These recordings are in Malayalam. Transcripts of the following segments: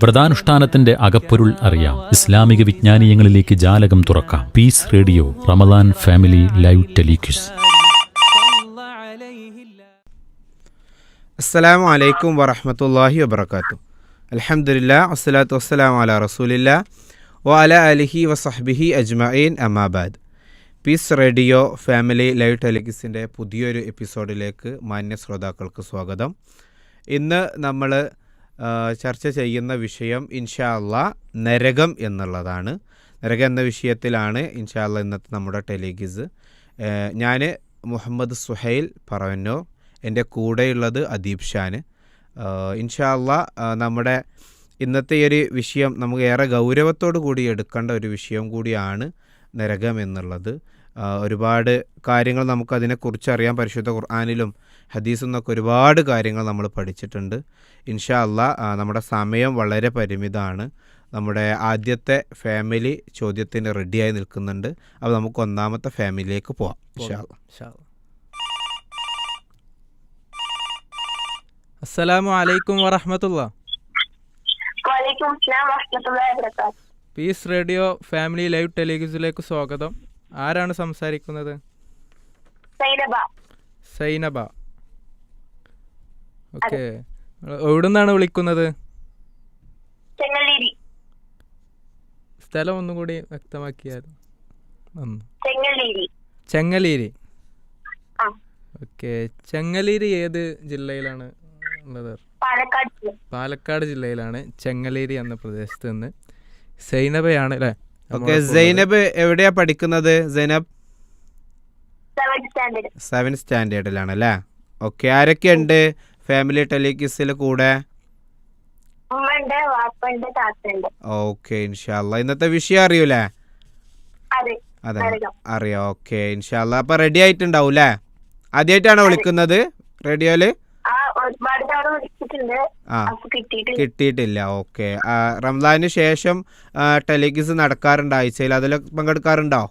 വ്രതാനുഷ്ഠാനത്തിന്റെ അകപ്പൊരുൾ അറിയാം. ഇസ്ലാമിക വിജ്ഞാനീയങ്ങളിലേക്ക് ജാലകം തുറക്കാം. Peace radio Ramadan family live telequiz. അസ്സലാമു അലൈക്കും വറഹ്മത്തുള്ളാഹി വബറകാതുഹു. അൽഹംദുലില്ലാഹ് വസ്സലാത്തു വസ്സലാമു അലാ റസൂലില്ലാഹ് വഅലാ ആലിഹി വസഹ്ബിഹി അജ്മഈൻ അമ്മാ ബഅദ്. പീസ് റേഡിയോ ഫാമിലി ലൈവ് ടെലിക്വിസിൻ്റെ പുതിയൊരു എപ്പിസോഡിലേക്ക് മാന്യ ശ്രോതാക്കൾക്ക് സ്വാഗതം. ഇന്ന് നമ്മൾ ചർച്ച ചെയ്യുന്ന വിഷയം ഇൻഷാ അല്ലാഹ് നരകം എന്നുള്ളതാണ്. നരകം എന്ന വിഷയത്തിലാണ് ഇൻഷാ അല്ലാഹ് ഇന്നത്തെ നമ്മുടെ ടെലിക്വിസ്. ഞാൻ മുഹമ്മദ് സുഹൈൽ പറവന്നൂർ, എൻ്റെ കൂടെയുള്ളത് അദീബ് ഷാൻ. ഇൻഷാ അല്ലാഹ് നമ്മുടെ ഇന്നത്തെ ഒരു വിഷയം നമുക്ക് ഏറെ ഗൗരവത്തോടു കൂടി എടുക്കേണ്ട ഒരു വിഷയം കൂടിയാണ് നരകം എന്നുള്ളത്. ഒരുപാട് കാര്യങ്ങൾ നമുക്കതിനെക്കുറിച്ച് അറിയാം. പരിശുദ്ധ ഖുർആനിലും ഹദീസിൽ നിന്നൊക്കെ ഒരുപാട് കാര്യങ്ങൾ നമ്മൾ പഠിച്ചിട്ടുണ്ട്. ഇൻഷാ അല്ലാഹ് നമ്മുടെ സമയം വളരെ പരിമിതമാണ്. നമ്മുടെ ആദ്യത്തെ ഫാമിലി ചോദ്യത്തിന് റെഡിയായി നിൽക്കുന്നുണ്ട്. അപ്പോൾ നമുക്ക് ഒന്നാമത്തെ ഫാമിലിയിലേക്ക് പോവാം. ഇൻഷാ അല്ലാഹ്. അസ്സലാമു അലൈക്കും വറഹ്മത്തുള്ളാഹി. വഅലൈക്കും അസ്സലാം വറഹ്മത്തുള്ളാഹി വബറകാതുഹു. പീസ് റേഡിയോ ഫാമിലി ലൈവ് ടെലിവിഷനിലേക്ക് സ്വാഗതം. ആരാണ് സംസാരിക്കുന്നത്? സൈനബ. ഓക്കെ, എവിടുന്നാണ് വിളിക്കുന്നത്? സ്ഥലം ഒന്നും കൂടി വ്യക്തമാക്കിയാൽ. ചെങ്ങലീരി. ഓക്കെ, ചെങ്ങലീരി ഏത് ജില്ലയിലാണ് ഉള്ളത്? പാലക്കാട് ജില്ലയിലാണ് ചെങ്ങലീരി എന്ന പ്രദേശത്ത് നിന്ന് സൈനബയാണ് അല്ലേ? ഓക്കെ, സൈനബ് എവിടെയാ പഠിക്കുന്നത്? സൈനബ് 7th സ്റ്റാൻഡേർഡിലാണല്ലേ? ഓക്കെ, ആരൊക്കെയുണ്ട് ഫാമിലി ടെലിക്വിസിൽ കൂടെ? ഓക്കെ, ഇൻഷാ അല്ലാഹ് ഇന്നത്തെ വിഷയം അറിയൂലേ? അതെ, അറിയാം. ഓക്കെ, ഇൻഷാ അല്ലാഹ് അപ്പൊ റെഡി ആയിട്ടുണ്ടാവൂലേ? ആദ്യമായിട്ടാണോ വിളിക്കുന്നത് റേഡിയോയില്? കിട്ടിയിട്ടില്ല. ഓക്കെ, റംസാന് ശേഷം ടെലിക്വിസ് നടക്കാറുണ്ട് ആഴ്ചയിൽ, അതിൽ പങ്കെടുക്കാറുണ്ടോ?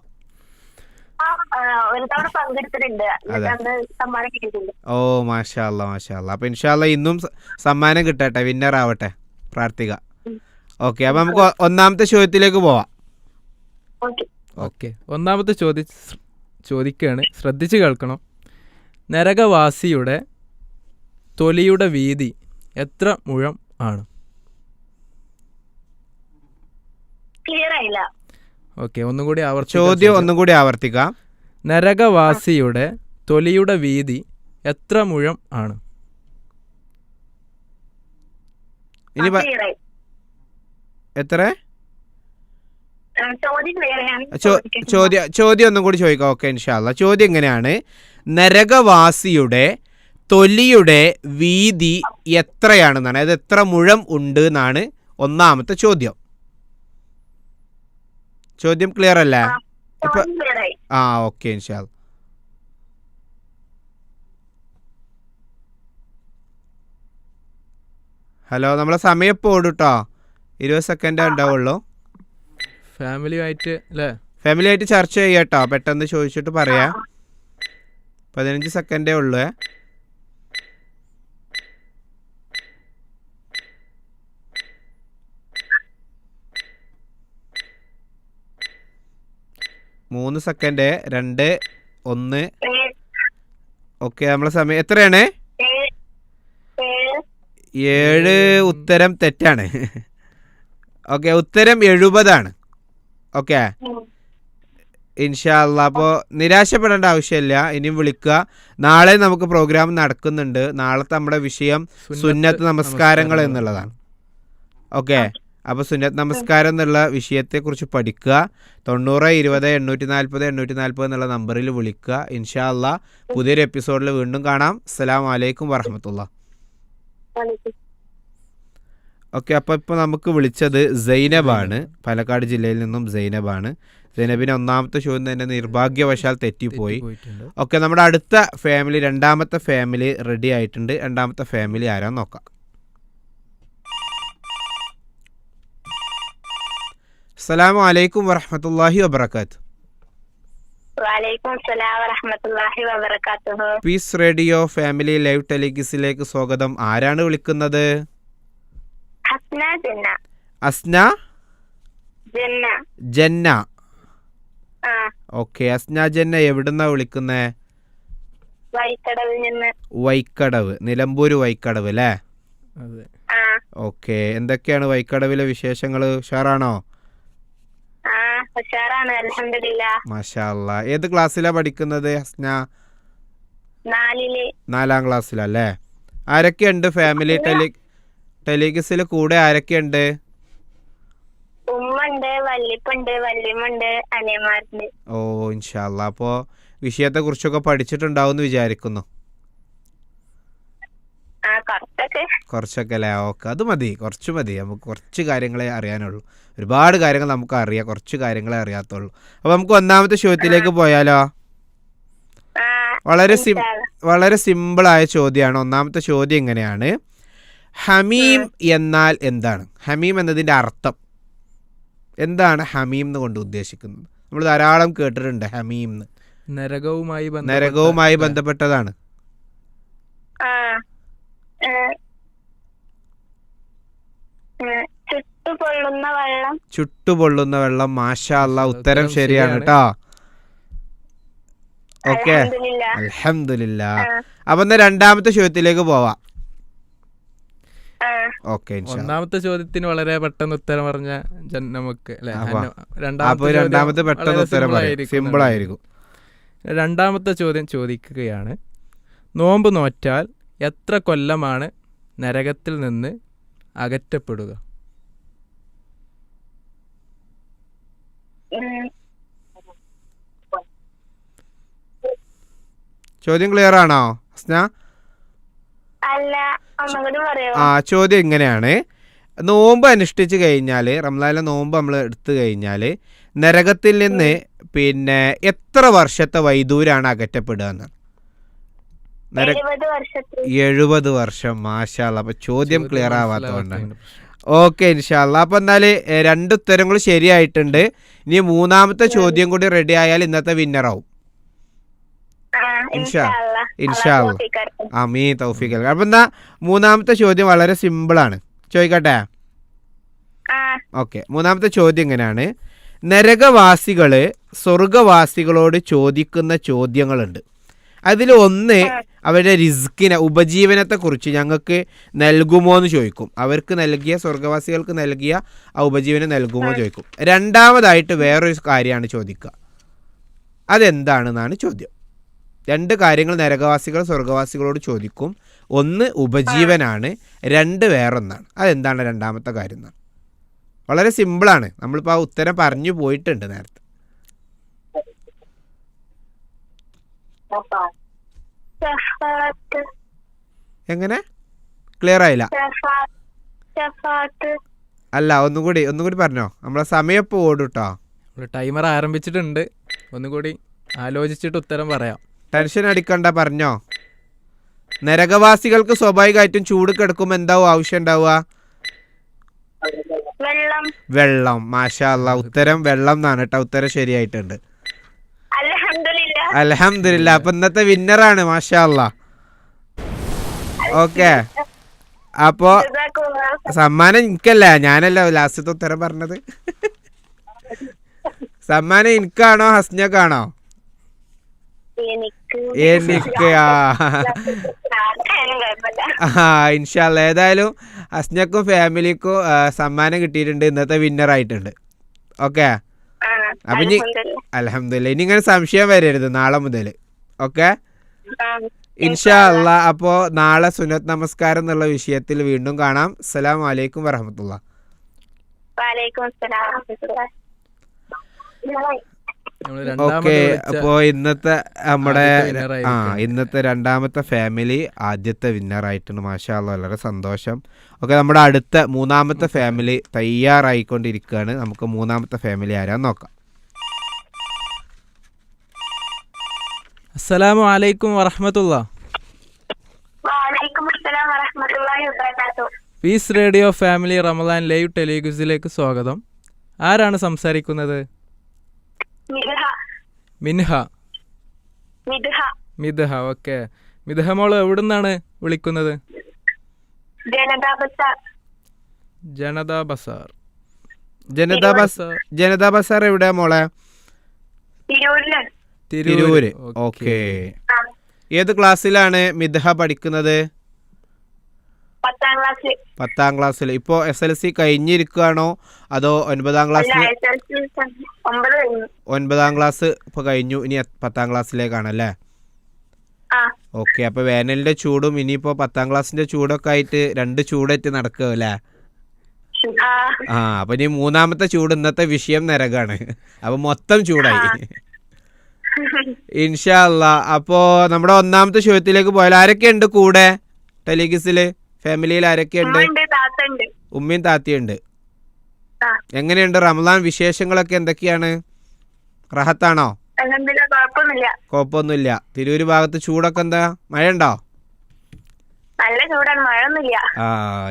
ഓ മാഷാ അല്ലാഹ്. അപ്പൊ ഇൻഷാ അല്ലാഹ് ഇന്നും സമ്മാനം കിട്ടട്ടെ, വിന്നർ ആവട്ടെ, പ്രാർത്ഥിക്കാം. ഓക്കെ, അപ്പൊ നമുക്ക് ഒന്നാമത്തെ ചോദ്യത്തിലേക്ക് പോവാം. ഓക്കെ, ഒന്നാമത്തെ ചോദിക്കുകയാണ്, ശ്രദ്ധിച്ച് കേൾക്കണം. നരകവാസിയുടെ തൊലിയുടെ വീതി എത്ര മുഴം ആണ്? ഓക്കെ, ചോദ്യം ഒന്നും കൂടി ആവർത്തിക്കാം. നരകവാസിയുടെ തൊലിയുടെ വീതി എത്ര മുഴം ആണ്? ഇനി എത്ര? ചോദ്യം ഒന്നും കൂടി ചോദിക്കാം. ഓക്കെ, ഇൻഷാ അല്ലാഹ്. ചോദ്യം എങ്ങനെയാണ്? നരകവാസിയുടെ തൊലിയുടെ വീതി എത്രയാണെന്നാണ്, അതായത് എത്ര മുഴം ഉണ്ട് എന്നാണ് ഒന്നാമത്തെ ചോദ്യം. ചോദ്യം ക്ലിയർ അല്ലേ? ഓക്കെ, ഇൻഷാ അല്ലാഹ്. ഹലോ, നമ്മളെ സമയം ഇപ്പോൾ ഓടും കേട്ടോ, 20 സെക്കൻഡേ ഉണ്ടാവുള്ളൂ. ഫാമിലിയായിട്ട് ചർച്ച ചെയ്യാട്ടോ, പെട്ടെന്ന് ചോദിച്ചിട്ട് പറയാം. 15 സെക്കൻഡേ ഉള്ളൂ. മൂന്ന് സെക്കൻഡ്, 2, 1. ഓക്കെ, നമ്മളെ സമയം എത്രയാണ്? 7. ഉത്തരം തെറ്റാണ്. ഓക്കെ, ഉത്തരം 70 ആണ്. ഓക്കെ, ഇൻഷാ അല്ലാഹ്. അപ്പോൾ നിരാശപ്പെടേണ്ട ആവശ്യമില്ല, ഇനിയും വിളിക്കുക. നാളെ നമുക്ക് പ്രോഗ്രാം നടക്കുന്നുണ്ട്. നാളത്തെ നമ്മുടെ വിഷയം സുന്നത്ത് നമസ്കാരങ്ങൾ എന്നുള്ളതാണ്. ഓക്കെ, അപ്പോൾ സുന്നത്ത് നമസ്കാരം എന്നുള്ള വിഷയത്തെക്കുറിച്ച് പഠിക്കുക. 90 20 840 840 എന്നുള്ള നമ്പറിൽ വിളിക്കുക. ഇൻഷാ അല്ലാഹ് പുതിയൊരു എപ്പിസോഡിൽ വീണ്ടും കാണാം. അസ്സലാമു അലൈക്കും വറഹ്മത്തുള്ളാഹി. ഓക്കെ, അപ്പോൾ ഇപ്പോൾ നമുക്ക് വിളിച്ചത് സൈനബാണ്, പാലക്കാട് ജില്ലയിൽ നിന്നും സൈനബാണ്. സൈനബിന് ഒന്നാമത്തെ ചോദ്യം തന്നെ നിർഭാഗ്യവശാൽ തെറ്റിപ്പോയി. ഓക്കെ, നമ്മുടെ അടുത്ത ഫാമിലി, രണ്ടാമത്തെ ഫാമിലി റെഡി ആയിട്ടുണ്ട്. രണ്ടാമത്തെ ഫാമിലി ആരാന്ന് നോക്കാം. അസ്സലാമു അലൈക്കും വറഹ്മത്തുള്ളാഹി വബറകാതുഹു. പീസ് റേഡിയോ ഫാമിലി ലൈവ് ടെലിക്വിസിലേക്ക് സ്വാഗതം. ആരാണ് വിളിക്കുന്നത്? അസ്ന ജന്ന. അസ്ന ജന്ന. ജന്ന. ആ, ഓക്കെ, അസ്ന ജന്ന എവിടുന്നാ വിളിക്കുന്നേ? വൈക്കടവിൽ നിന്ന്. വൈക്കടവ്, നിലമ്പൂര് വൈക്കടവ് അല്ലേ? അതെ. ആ, ഓക്കെ, എന്തൊക്കെയാണ് വൈക്കടവിലെ വിശേഷങ്ങൾ? ഉഷാറാണോ? ആ, ഉഷാറാണ് അൽഹംദുലില്ലാ. മാഷാ അല്ലാ. ഏത് ക്ലാസ്സിലാ പഠിക്കുന്നത് ഹസ്ന? 4-ല്. 4-ാം ക്ലാസ്സിലല്ലേ? ആരൊക്കെയുണ്ട് ഫാമിലി ടെലിഗസിൽ കൂടെ? ആരൊക്കെയുണ്ട്? ഉമ്മണ്ട്, വല്ലിപ്പുണ്ട്, വല്യമ്മുണ്ട്, അനിയന്മാരുണ്ട്. ഓ, ഇൻഷാ അല്ലാ. അപ്പോൾ വിഷയത്തെക്കുറിച്ചൊക്കെ പഠിച്ചിട്ടുണ്ടാവും എന്ന് വിചാരിക്കുന്നു. ആ, കുറച്ചൊക്കെ. കുറച്ചൊക്കെ അല്ലേ? ഓക്കെ, അത് മതി, കുറച്ച് മതി. നമുക്ക് കുറച്ച് കാര്യങ്ങളെ അറിയാനുള്ളൂ. ഒരുപാട് കാര്യങ്ങൾ നമുക്ക് അറിയാം, കുറച്ച് കാര്യങ്ങളെ അറിയാത്തുള്ളൂ. അപ്പോൾ നമുക്ക് ഒന്നാമത്തെ ചോദ്യത്തിലേക്ക് പോയാലോ? ആ, വളരെ ഇൻഷാ അല്ലാ. വളരെ സിമ്പിളായ ചോദ്യമാണ്. ഒന്നാമത്തെ ചോദ്യം ഇങ്ങനെയാണ്: ഹമീം എന്നാൽ എന്താണ്? ഹമീം എന്നതിൻ്റെ അർത്ഥം എന്താണ്? ഹമീം എന്ന് കൊണ്ട് ഉദ്ദേശിക്കുന്നത് നമ്മൾ ധാരാളം കേട്ടിട്ടുണ്ട്. ഹമീം എന്ന് നരകവുമായി ബന്ധപ്പെട്ടതാണ്. ആ, ചുട്ടുപൊള്ളുന്ന വെള്ളം. ചുട്ടുപൊള്ളുന്ന വെള്ളം. മാഷാ അല്ലാ, ഉത്തരം ശരിയാണ് കേട്ടോ. ഓക്കെ, അൽഹംദുലില്ലാ. അൽഹംദുലില്ലാ. ആ, അപ്പൊ എന്നാ രണ്ടാമത്തെ ചോദ്യത്തിലേക്ക് പോവാം. ആ, ഓക്കെ, ഒന്നാമത്തെ ചോദ്യത്തിന് വളരെ പെട്ടെന്ന് ഉത്തരം പറഞ്ഞ നമുക്ക് അല്ലേ? അപ്പൊ രണ്ടാമത്തെ പെട്ടെന്ന് ഉത്തരം പറയാം, സിമ്പിൾ ആയിരിക്കും. രണ്ടാമത്തെ ചോദ്യം ചോദിക്കുകയാണ്: നോമ്പ് നോറ്റാൽ എത്ര കൊല്ലമാണ് നരകത്തിൽ നിന്ന് അകറ്റപ്പെടുക? ഉം. ചോദ്യം ക്ലിയർ ആണോ ഹസ്ന? അല്ല, ഒന്നുകൂടി പറയോ? ചോദ്യം ഇങ്ങനെയാണ്: നോമ്പ് അനുഷ്ഠിച്ച് കഴിഞ്ഞാൽ, റംസാനിലെ നോമ്പ് നമ്മൾ എടുത്തു കഴിഞ്ഞാൽ നരകത്തിൽ നിന്ന് പിന്നെ എത്ര വർഷത്തെ വൈദൂരാണ് അകറ്റപ്പെടുക എന്നാണ്? 70 വർഷത്തിൽ. 70 വർഷം. മാഷാ അല്ലാ. അപ്പൊ ചോദ്യം ക്ലിയർ ആവാത്തതുകൊണ്ടാണ്. ഓക്കെ, ഇൻഷാ അല്ലാ. അപ്പൊ എന്നാല് രണ്ട് ഉത്തരങ്ങൾ ശരിയായിട്ടുണ്ട്. ഇനി മൂന്നാമത്തെ ചോദ്യം കൂടി റെഡി ആയാൽ ഇന്നത്തെ വിന്നറാവും. ഇൻഷാ അല്ലാ. ആമീൻ, തൗഫീഖ്. അപ്പൊ എന്നാ മൂന്നാമത്തെ ചോദ്യം വളരെ സിമ്പിളാണ്, ചോദിക്കട്ടെ? ഓക്കെ, മൂന്നാമത്തെ ചോദ്യം ഇങ്ങനെയാണ്: നരകവാസികള് സ്വർഗവാസികളോട് ചോദിക്കുന്ന ചോദ്യങ്ങളുണ്ട്. അതിൽ ഒന്ന് അവരുടെ റിസ്കിനെ, ഉപജീവനത്തെക്കുറിച്ച് ഞങ്ങൾക്ക് നൽകുമോ എന്ന് ചോദിക്കും. അവർക്ക് നൽകിയ, സ്വർഗവാസികൾക്ക് നൽകിയ ആ ഉപജീവനം നൽകുമോ ചോദിക്കും. രണ്ടാമതായിട്ട് വേറൊരു കാര്യമാണ് ചോദിക്കുക. അതെന്താണെന്നാണ് ചോദ്യം. രണ്ട് കാര്യങ്ങൾ നരകവാസികൾ സ്വർഗവാസികളോട് ചോദിക്കും. ഒന്ന് ഉപജീവനാണ്, രണ്ട് വേറൊന്നാണ്. അതെന്താണ് രണ്ടാമത്തെ കാര്യം എന്നാണ്. വളരെ സിമ്പിളാണ്. നമ്മളിപ്പോൾ ആ ഉത്തരം പറഞ്ഞു പോയിട്ടുണ്ട് നേരത്തെ. എങ്ങനെ? ക്ലിയർ ആയില്ല. അല്ല, ഒന്നുകൂടി പറഞ്ഞോ. നമ്മളെ സമയം ഇപ്പോൾ ഓടും കേട്ടോ. ടൈമർ ആരംഭിച്ചിട്ടുണ്ട്. ഒന്നുകൂടി ആലോചിച്ചിട്ട് ഉത്തരം പറയാം. ടെൻഷൻ അടിക്കണ്ട, പറഞ്ഞോ. നരകവാസികൾക്ക് സ്വാഭാവികമായിട്ടും ചൂട് കിടക്കുമ്പോൾ എന്താവും ആവശ്യം ഉണ്ടാവുക? വെള്ളം. മാഷാ അല്ലാ, ഉത്തരം വെള്ളം എന്നാണ് കേട്ടോ. ഉത്തരം ശരിയായിട്ടുണ്ട്. അൽഹംദുലില്ലാ. അപ്പൊ ഇന്നത്തെ വിന്നറാണ്. മാഷാ അല്ലാ. ഓക്കെ, അപ്പോ സമ്മാനം എനിക്കല്ല, ഞാനല്ല ലാസ്റ്റത്തെ ഉത്തരം പറഞ്ഞത്. സമ്മാനം എനിക്കാണോ ഹസ്നക്കാണോ? എനിക്ക്. ഇൻഷാ അല്ലാ. ഏതായാലും ഹസ്നക്കും ഫാമിലിക്കും സമ്മാനം കിട്ടിയിട്ടുണ്ട്, ഇന്നത്തെ വിന്നർ ആയിട്ടുണ്ട്. ഓക്കെ, അപ്പൊ ഇനി അൽഹംദുലില്ലാ, ഇനി ഇങ്ങനെ സംശയം വരരുത് നാളെ മുതൽ. ഓക്കെ, ഇൻഷാ അല്ലാ. അപ്പോ നാളെ സുന്നത്ത് നമസ്കാരം എന്നുള്ള വിഷയത്തിൽ വീണ്ടും കാണാം. അസ്സലാമു അലൈക്കും വറഹ്മത്തുള്ളാഹി. ഓക്കെ, അപ്പോ ഇന്നത്തെ നമ്മുടെ ഇന്നത്തെ രണ്ടാമത്തെ ഫാമിലി ആദ്യത്തെ വിന്നറായിട്ടുണ്ട്. മാഷാ അല്ലാ, വളരെ സന്തോഷം. ഓക്കെ, നമ്മുടെ അടുത്ത മൂന്നാമത്തെ ഫാമിലി തയ്യാറായിക്കൊണ്ടിരിക്കുകയാണ്. നമുക്ക് മൂന്നാമത്തെ ഫാമിലി ആരാന്ന് നോക്കാം. അസ്സലാമു അലൈക്കും വറഹ്മത്തുള്ളാഹി. Peace radio family Ramadan live ടെലിവിഷനിലേക്ക് സ്വാഗതം. ആരാണ് സംസാരിക്കുന്നത്? മിദ്ഹ. ഓക്കെ, മിദ്ഹ മോള് എവിടുന്നാണ് വിളിക്കുന്നത്? ജനതാ ബസാർ. ജനതാ ബസാർ എവിടെയാ മോളെ? തിരൂരിലാണ്. തിരൂര്. ഓക്കെ. ആ, ഏത് ക്ലാസ്സിലാണ് മിദ്ഹ പഠിക്കുന്നത്? 10ാം ക്ലാസ്സിൽ. 10ാം ക്ലാസ്സിൽ. ഇപ്പോൾ SLC കഴിഞ്ഞിരിക്കുകയാണോ അതോ 9ാം അല്ല, ക്ലാസ്സിൽ? SLC 9 കഴിഞ്ഞു. 9ാം ക്ലാസ് ഇപ്പോൾ കഴിഞ്ഞു, ഇനി 10ാം ക്ലാസ്സിലേക്കാണല്ലേ? ആ, ഓക്കെ. അപ്പോൾ വേനലിൻ്റെ ചൂടും ഇനിയിപ്പോൾ 10ാം ക്ലാസ്സിൻ്റെ ചൂടൊക്കെ ആയിട്ട് 2 ചൂടായിട്ട് നടക്കുമല്ലേ? ആ, ആ, അപ്പോൾ ഇനി 3ാമത്തെ ചൂട് ഇന്നത്തെ വിഷയം നരകാണ്. അപ്പോൾ മൊത്തം ചൂടായി. ഇൻഷാ അല്ലാ. അപ്പോൾ നമ്മുടെ 1ാമത്തെ ചോദ്യത്തിലേക്ക് പോയാൽ ആരൊക്കെയുണ്ട് കൂടെ ടെലിഗിസിൽ? ഫാമിലിയിൽ ആരൊക്കെയുണ്ട്? ഉമ്മ ഉണ്ട്, താത്ത ഉണ്ട്. ഉമ്മയും താത്തയുണ്ട്. ആ, എങ്ങനെയുണ്ട് റമദാൻ വിശേഷങ്ങളൊക്കെ? എന്തൊക്കെയാണ്? റഹത്താണോ? അൽഹംദുലില്ലാ, കുഴപ്പമൊന്നുമില്ല. കുഴപ്പമൊന്നുമില്ല. തിരൂര് ഭാഗത്ത് ചൂടൊക്കെ എന്താ? മഴ ഉണ്ടോ? നല്ല ചൂടാണ്, മഴയൊന്നുമില്ല. ആ,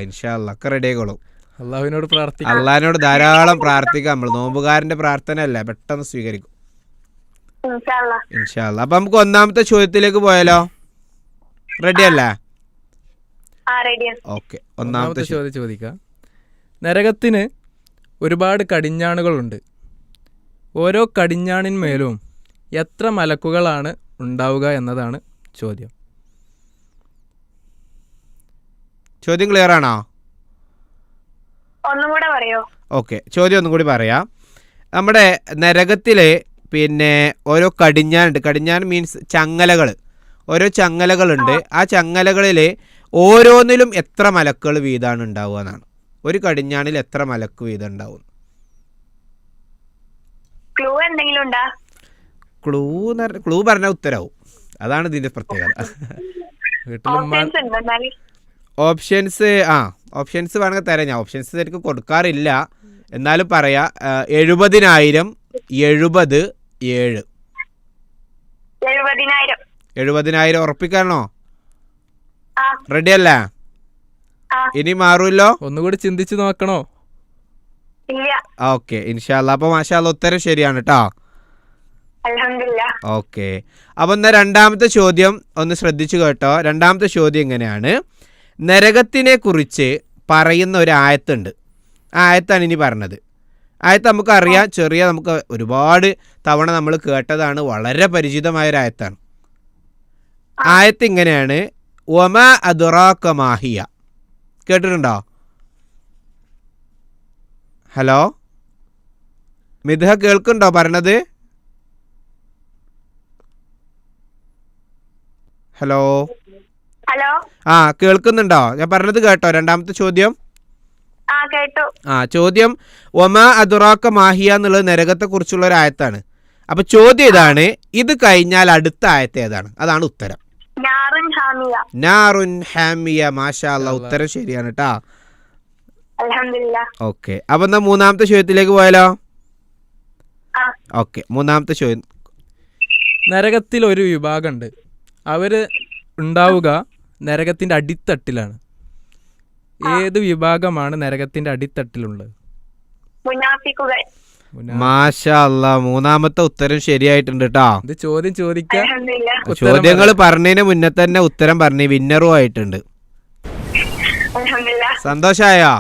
ഇൻഷാ അല്ലാ ഒക്കെ റെഡി ആയിക്കോളും. അള്ളാഹുവിനോട് പ്രാർത്ഥിക്കാം. അള്ളാഹിനോട് ധാരാളം പ്രാർത്ഥിക്കാം. നമ്മൾ നോമ്പുകാരന്റെ പ്രാർത്ഥന അല്ലേ, പെട്ടെന്ന് സ്വീകരിക്കും ഇൻഷാ അല്ലാ. ഇൻഷാ അല്ലാ. അപ്പൊ നമുക്ക് 1ാമത്തെ ചോദ്യത്തിലേക്ക് പോയാലോ? റെഡി അല്ലേ? ആ, റെഡിയാണ്. ഓക്കെ. ഒന്നാമത്തെ ചോദ്യം ചോദിക്കാം. നരകത്തിന് ഒരുപാട് കടിഞ്ഞാണുകളുണ്ട്. ഓരോ കടിഞ്ഞാണിന്മേലും എത്ര മലക്കുകളാണ് ഉണ്ടാവുക എന്നതാണ് ചോദ്യം. ചോദ്യം ക്ലിയർ ആണോ? ഒന്നും കൂടെ പറയോ? ഓക്കെ, ചോദ്യം ഒന്നും കൂടി പറയാം. നമ്മുടെ നരകത്തിലെ ഓരോ കടിഞ്ഞാനുണ്ട്. കടിഞ്ഞാൻ മീൻസ് ചങ്ങലകൾ. ഓരോ ചങ്ങലകളുണ്ട്. ആ ചങ്ങലകളിൽ ഓരോന്നിലും എത്ര മലക്കുകൾ വീതമാണ് ഉണ്ടാവുക എന്നാണ്. ഒരു കടിഞ്ഞാണിൽ എത്ര മലക്ക് വീതം ഉണ്ടാവും? ക്ലൂ എന്തെങ്കിലും ഉണ്ടാ? ക്ലൂ പറഞ്ഞാൽ ഉത്തരവും. അതാണ് ഇതിന്റെ പ്രത്യേകത. ഓപ്ഷൻസ് ഉണ്ടോ എന്നാല്? ഓപ്ഷൻസ് വേണമെങ്കിൽ തരാം. ഞാൻ ഓപ്ഷൻസ് ശരിക്കും കൊടുക്കാറില്ല, എന്നാലും പറയാ. 70,000, 70, 7. 70,000. 70,000 ഉറപ്പിക്കാണോ? ആ, റെഡി അല്ലേ? ആ, ഇനി മാറൂല്ലോ? ഒന്നുകൂടി ചിന്തിച്ചു നോക്കണോ? ഇല്ല. ഓക്കെ, ഇൻഷാ അല്ലാ. അപ്പൊ മാഷാ അല്ലാ ഉത്തരം ശരിയാണ് കേട്ടോ. അൽഹംദുലില്ലാ. ഓക്കെ. അപ്പൊ എന്നാ 2ാമത്തെ ചോദ്യം ഒന്ന് ശ്രദ്ധിച്ചു കേട്ടോ. 2ാമത്തെ ചോദ്യം എങ്ങനെയാണ്? നരകത്തിനെ കുറിച്ച് പറയുന്ന ഒരു ആയത്തുണ്ട്. ആ ആയത്താണ് ഇനി പറഞ്ഞത്. ആയത്ത് നമുക്കറിയാം, നമുക്ക് ഒരുപാട് തവണ നമ്മൾ കേട്ടതാണ്, വളരെ പരിചിതമായ ഒരു ആയത്താണ്. ആയത്ത് ഇങ്ങനെയാണ്: വമാ അദ്റാക മാഹിയ. കേട്ടിട്ടുണ്ടോ? ഹലോ, മിദ്ഹ കേൾക്കുന്നുണ്ടോ പറഞ്ഞത്? Hello, hello. ആ കേൾക്കുന്നുണ്ടോ? ഞാൻ പറഞ്ഞത് കേട്ടോ? 2ാമത്തെ ചോദ്യം. ആ, കേട്ടു. ചോദ്യം ഒമാ അദുറാക്ക മാഹിയ എന്നുള്ളത് നരകത്തെ കുറിച്ചുള്ള ഒരു ആയത്താണ്. അപ്പൊ ചോദ്യം ഇതാണ്, ഇത് കഴിഞ്ഞാൽ അടുത്ത ആയത്ത് ഏതാണ്? അതാണ് ഉത്തരം. നാറുൻ ഹാമിയ. നാറുൻ ഹാമിയ. മാഷാ അല്ലാ, ഉത്തരം ശരിയാണ് കേട്ടാ. അൽഹംദുലില്ലാ. ഓക്കെ. അപ്പൊ എന്നാ 3ാമത്തെ ചോദ്യത്തിലേക്ക് പോയാലോ? ആ, ഓക്കെ. 3ാമത്തെ ചോദ്യം. നരകത്തിൽ ഒരു വിഭാഗമുണ്ട്. അവര് ഉണ്ടാവുക നരകത്തിന്റെ അടിത്തട്ടിലാണ്. ഏത് വിഭാഗമാണ് നരകത്തിന്റെ അടിത്തട്ടിലുള്ളത്? മുനാഫിക്കുകൾ. മാഷാ അല്ലാ, 3ാമത്തെ ഉത്തരം ശരിയായിട്ടുണ്ട് കേട്ടോ. ഇത് ചോദ്യം ചോദിക്കാം. അൽഹംദുലില്ലാ. ചോദ്യങ്ങൾ പറഞ്ഞതിന് മുന്നേ തന്നെ ഉത്തരം പറഞ്ഞ് വിന്നറും ആയിട്ടുണ്ട്. അൽഹംദുലില്ലാ. സന്തോഷായോ?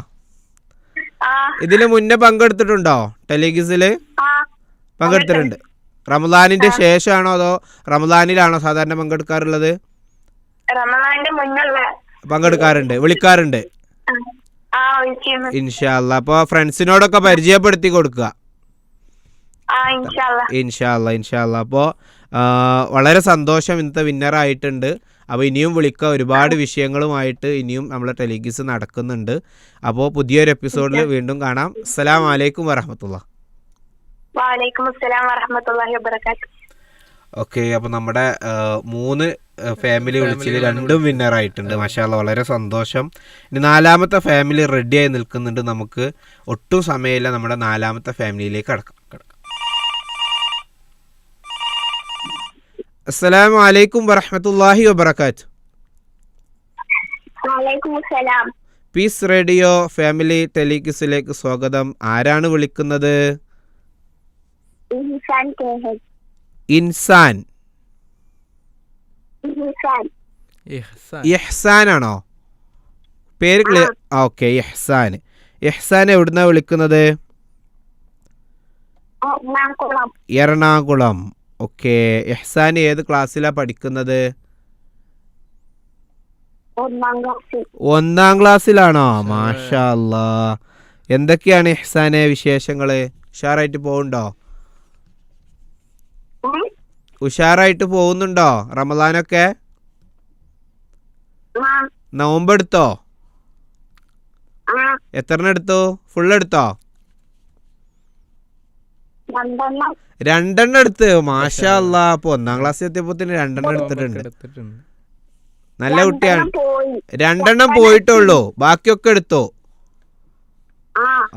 ആ, ഇതിന് മുന്നേ പങ്കെടുത്തിട്ടുണ്ടോ ടെലിഗിസില്? ആ, പങ്കെടുത്തിട്ടുണ്ട്. റമദാനിന്റെ ശേഷമാണോ അതോ റമദാനിലാണോ സാധാരണ പങ്കെടുക്കാറുള്ളത്? റമദാന്റെ മുന്നുള്ള. പങ്കെടുക്കാറുണ്ട്, വിളിക്കാറുണ്ട്. ആ, വിളിച്ചിരുന്നു. ഇൻഷാ അല്ലാ. അപ്പൊ ഫ്രണ്ട്സിനോടൊക്കെ പരിചയപ്പെടുത്തി കൊടുക്കുക. ആ, ഇൻഷാ അല്ലാ. ഇൻഷാ അല്ലാ, ഇൻഷാ അല്ലാ. അപ്പോൾ വളരെ സന്തോഷം, ഇന്നത്തെ വിന്നറായിട്ടുണ്ട്. അപ്പോൾ ഇനിയും വിളിക്കുക. ഒരുപാട് വിഷയങ്ങളുമായിട്ട് ഇനിയും നമ്മളെ ടെലിഗിസ് നടക്കുന്നുണ്ട്. അപ്പോൾ പുതിയൊരു എപ്പിസോഡിൽ വീണ്ടും കാണാം. അസ്സലാമു അലൈക്കും വറഹ്മത്തുള്ളാഹി. വഅലൈക്കും അസ്സലാം വറഹ്മത്തുള്ളാഹി വബറകാതുഹു. ഓക്കെ. അപ്പോൾ നമ്മുടെ 3 ഫാമിലി വിളിച്ചിൽ 2ഉം വിന്നറായിട്ടുണ്ട്. മാഷാ അല്ലാ, വളരെ സന്തോഷം. ഇനി 4ാമത്തെ ഫാമിലി റെഡിയായി നിൽക്കുന്നുണ്ട്. നമുക്ക് ഒട്ടും സമയമില്ല, നമ്മുടെ 4ാമത്തെ ഫാമിലിയിലേക്ക് കടക്കാം. അസ്സലാമു അലൈക്കും വറഹ്മത്തുള്ളാഹി വബറകാതുഹു. വഅലൈക്കും അസ്സലാം. പീസ് റേഡിയോ ഫാമിലി ടെലിക്വിസിലേക്ക് സ്വാഗതം. ആരാണ് വിളിക്കുന്നത്? ഇൻസാൻ കെഹദ്. ഇൻസാൻ. ഇൻസാൻ. ഇഹ്സാൻ. ഇഹ്സാൻ ആണോ പേര്? ക്ലിയർ. ഓക്കെ, ഇഹ്സാൻ. ഇഹ്സാൻ എവിടുന്നാ വിളിക്കുന്നത്? എറണാകുളം. എറണാകുളം. ഓക്കെ, ഇഹ്സാൻ ഏത് ക്ലാസ്സിലാണ് പഠിക്കുന്നത്? 1ാം ക്ലാസ്സിൽ. 1ാം ക്ലാസ്സിലാണോ? മാഷാ അല്ലാ. എന്തൊക്കെയാണ് ഇഹ്സാനെ വിശേഷങ്ങള്? ഉഷാറായിട്ട് പോകുന്നുണ്ടോ? ഉഷാറായിട്ട് പോകുന്നുണ്ടോ? റമദാനൊക്കെ നോമ്പെടുത്തോ? എത്രണ്ണം എടുത്തു? ഫുള്ള് എടുത്തോ? 2 എടുത്ത്. മാഷാ അല്ലാ. അപ്പൊ 1ാം ക്ലാസ്സിൽ എത്തിയപ്പോ 2 എടുത്തിട്ടുണ്ട്. എടുത്തിട്ടുണ്ട്. നല്ല കുട്ടിയാണ്. പോയി. 2 പോയിട്ടുള്ളൂ, ബാക്കിയൊക്കെ എടുത്തോ?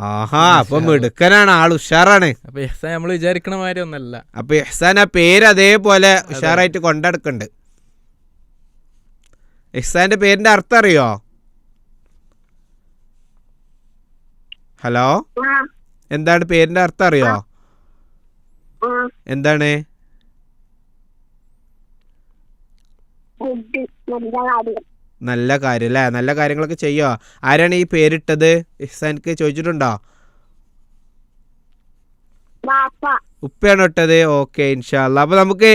ആഹാ, അപ്പൊ മിടുക്കനാണ്, ആൾ ഉഷാറാണ്. അപ്പൊ ഇഹ്സാൻ നമ്മൾ വിചാരിക്കണ മാതിരി ഒന്നല്ല. അപ്പൊ ഇഹ്സാൻ ആ പേര് അതേപോലെ ഉഷാറായിട്ട് കൊണ്ടെടുക്കണ്ട്. ഇഹ്സാന്റെ പേരിന്റെ അർത്ഥം അറിയോ? ഹലോ, എന്താണ് പേരിന്റെ അർത്ഥം അറിയോ? എന്താണ്? നല്ല കാര്യം അല്ലേ? നല്ല കാര്യങ്ങളൊക്കെ ചെയ്യോ? ആരാണ് ഈ പേരിട്ടത്? ഇഹ്സാൻക്ക് ചോദിച്ചിട്ടുണ്ടോ? ഉപ്പയാണ് ഇട്ടത്. ഓക്കെ, ഇൻഷാ അല്ലാ. അപ്പൊ നമുക്ക്